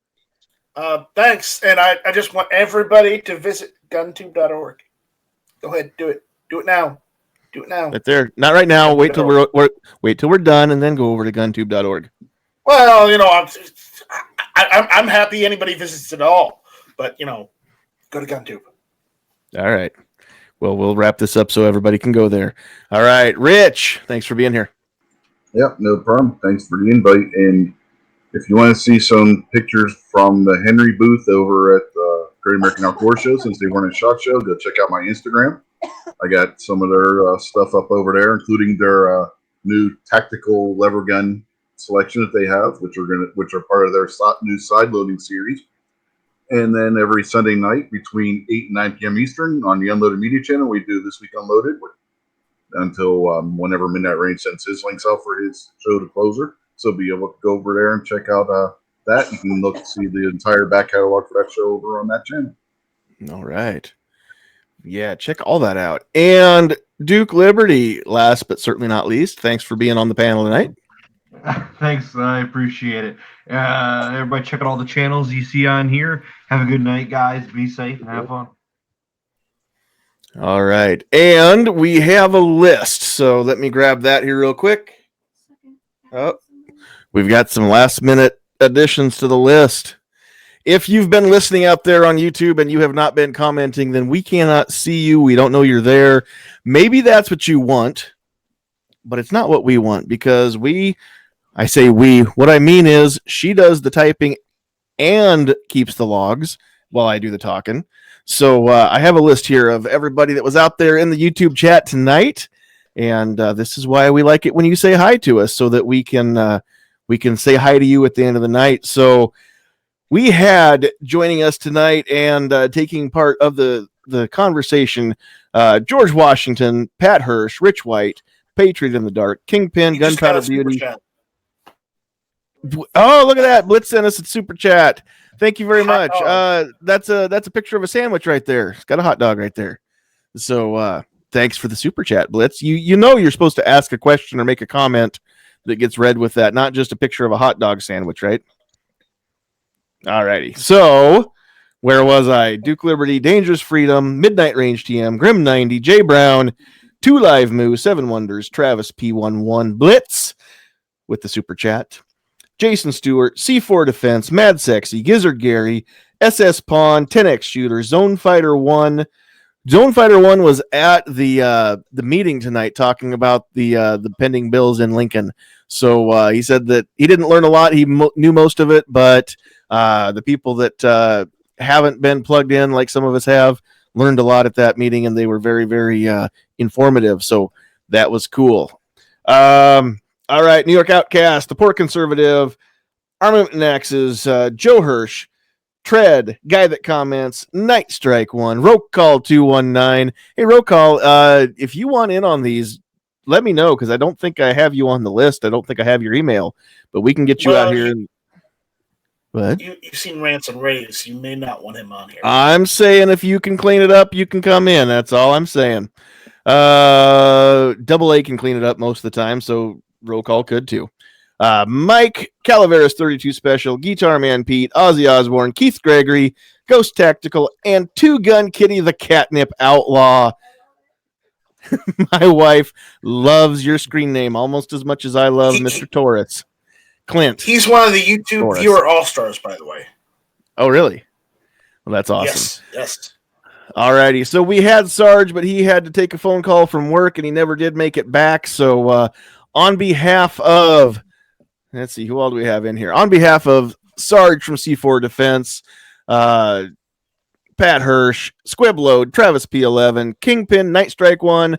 Thanks. And I just want everybody to visit guntube.org. Go ahead, do it. Do it now. Do it now. Right there. Not right now. Wait till we're done, and then go over to guntube.org. Well, I'm happy anybody visits at all, but go to GunTube. All right. Well, we'll wrap this up so everybody can go there. All right, Rich, thanks for being here. Yep, no problem. Thanks for the invite. And if you want to see some pictures from the Henry booth over at the Great American Outdoor Show, since they weren't at SHOT Show, go check out my Instagram. I got some of their stuff up over there, including their new tactical lever gun selection that they have, which are part of their new side loading series. And then every Sunday night between 8 and 9 p.m. Eastern on the Unloaded Media channel, we do This Week Unloaded until whenever Midnight Range sends his links out for his show to closer. So be able to go over there and check out that. You can look to see the entire back catalog for that show over on that channel. All right. Yeah, check all that out. And Duke Liberty, last but certainly not least, thanks for being on the panel tonight. Thanks, I appreciate it. Everybody check out all the channels you see on here. Have a good night, guys. Be safe and have fun. All right. And we have a list. So let me grab that here real quick. Oh, we've got some last minute additions to the list. If you've been listening out there on YouTube and you have not been commenting, then we cannot see you. We don't know you're there. Maybe that's what you want, but it's not what we want because I say we. What I mean is she does the typing and keeps the logs while I do the talking. So I have a list here of everybody that was out there in the YouTube chat tonight, and this is why we like it when you say hi to us, so that we can say hi to you at the end of the night. So we had joining us tonight and taking part of the conversation, George Washington, Pat Hirsch, Rich White, Patriot in the Dark, Kingpin, Gunpowder Beauty. Oh, look at that. Blitz sent us a super chat. Thank you very much. That's a picture of a sandwich right there. It's got a hot dog right there. So thanks for the super chat, Blitz. You know you're supposed to ask a question or make a comment that gets read with that, not just a picture of a hot dog sandwich, right? All righty. So where was I? Duke Liberty, Dangerous Freedom, Midnight Range TM, Grim 90, Jay Brown, 2 Live Moo, 7 Wonders, Travis P11, Blitz with the super chat. Jason Stewart, C4 Defense, Mad Sexy, Gizzard Gary, SS Pawn, 10X Shooter, Zone Fighter 1. Zone Fighter 1 was at the meeting tonight talking about the pending bills in Lincoln. So he said that he didn't learn a lot. He knew most of it, but the people that haven't been plugged in like some of us have learned a lot at that meeting, and they were very, very informative. So that was cool. All right, New York Outcast, The Poor Conservative, Armament and Axes, Joe Hirsch, Tread, Guy That Comments, Night Strike 1, Roll Call 219. Hey, Roll Call, if you want in on these, let me know, because I don't think I have you on the list. I don't think I have your email, but we can get you out here. What? You've seen Rants and Raves. You may not want him on here. I'm saying if you can clean it up, you can come in. That's all I'm saying. Double A can clean it up most of the time, so Roll Call could too. Mike Calaveras 32 Special, Guitar Man Pete, Ozzy Osbourne, Keith Gregory, Ghost Tactical, and Two Gun Kitty the Catnip Outlaw. My wife loves your screen name almost as much as I love Mr. Torres. Clint. He's one of the YouTube Torres. viewer all-stars, by the way. Oh, really? Well, that's awesome. Yes. All righty. So we had Sarge, but he had to take a phone call from work, and he never did make it back. So on behalf of, let's see, who all do we have in here? On behalf of Sarge from C4 Defense, Pat Hirsch, Squibload, Travis P11, Kingpin, Night Strike 1,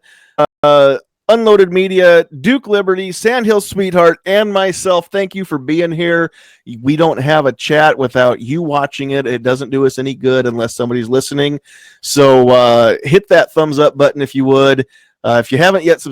Unloaded Media, Duke Liberty, Sandhills Sweetheart, and myself, thank you for being here. We don't have a chat without you watching it. It doesn't do us any good unless somebody's listening. So hit that thumbs up button if you would. If you haven't yet subscribed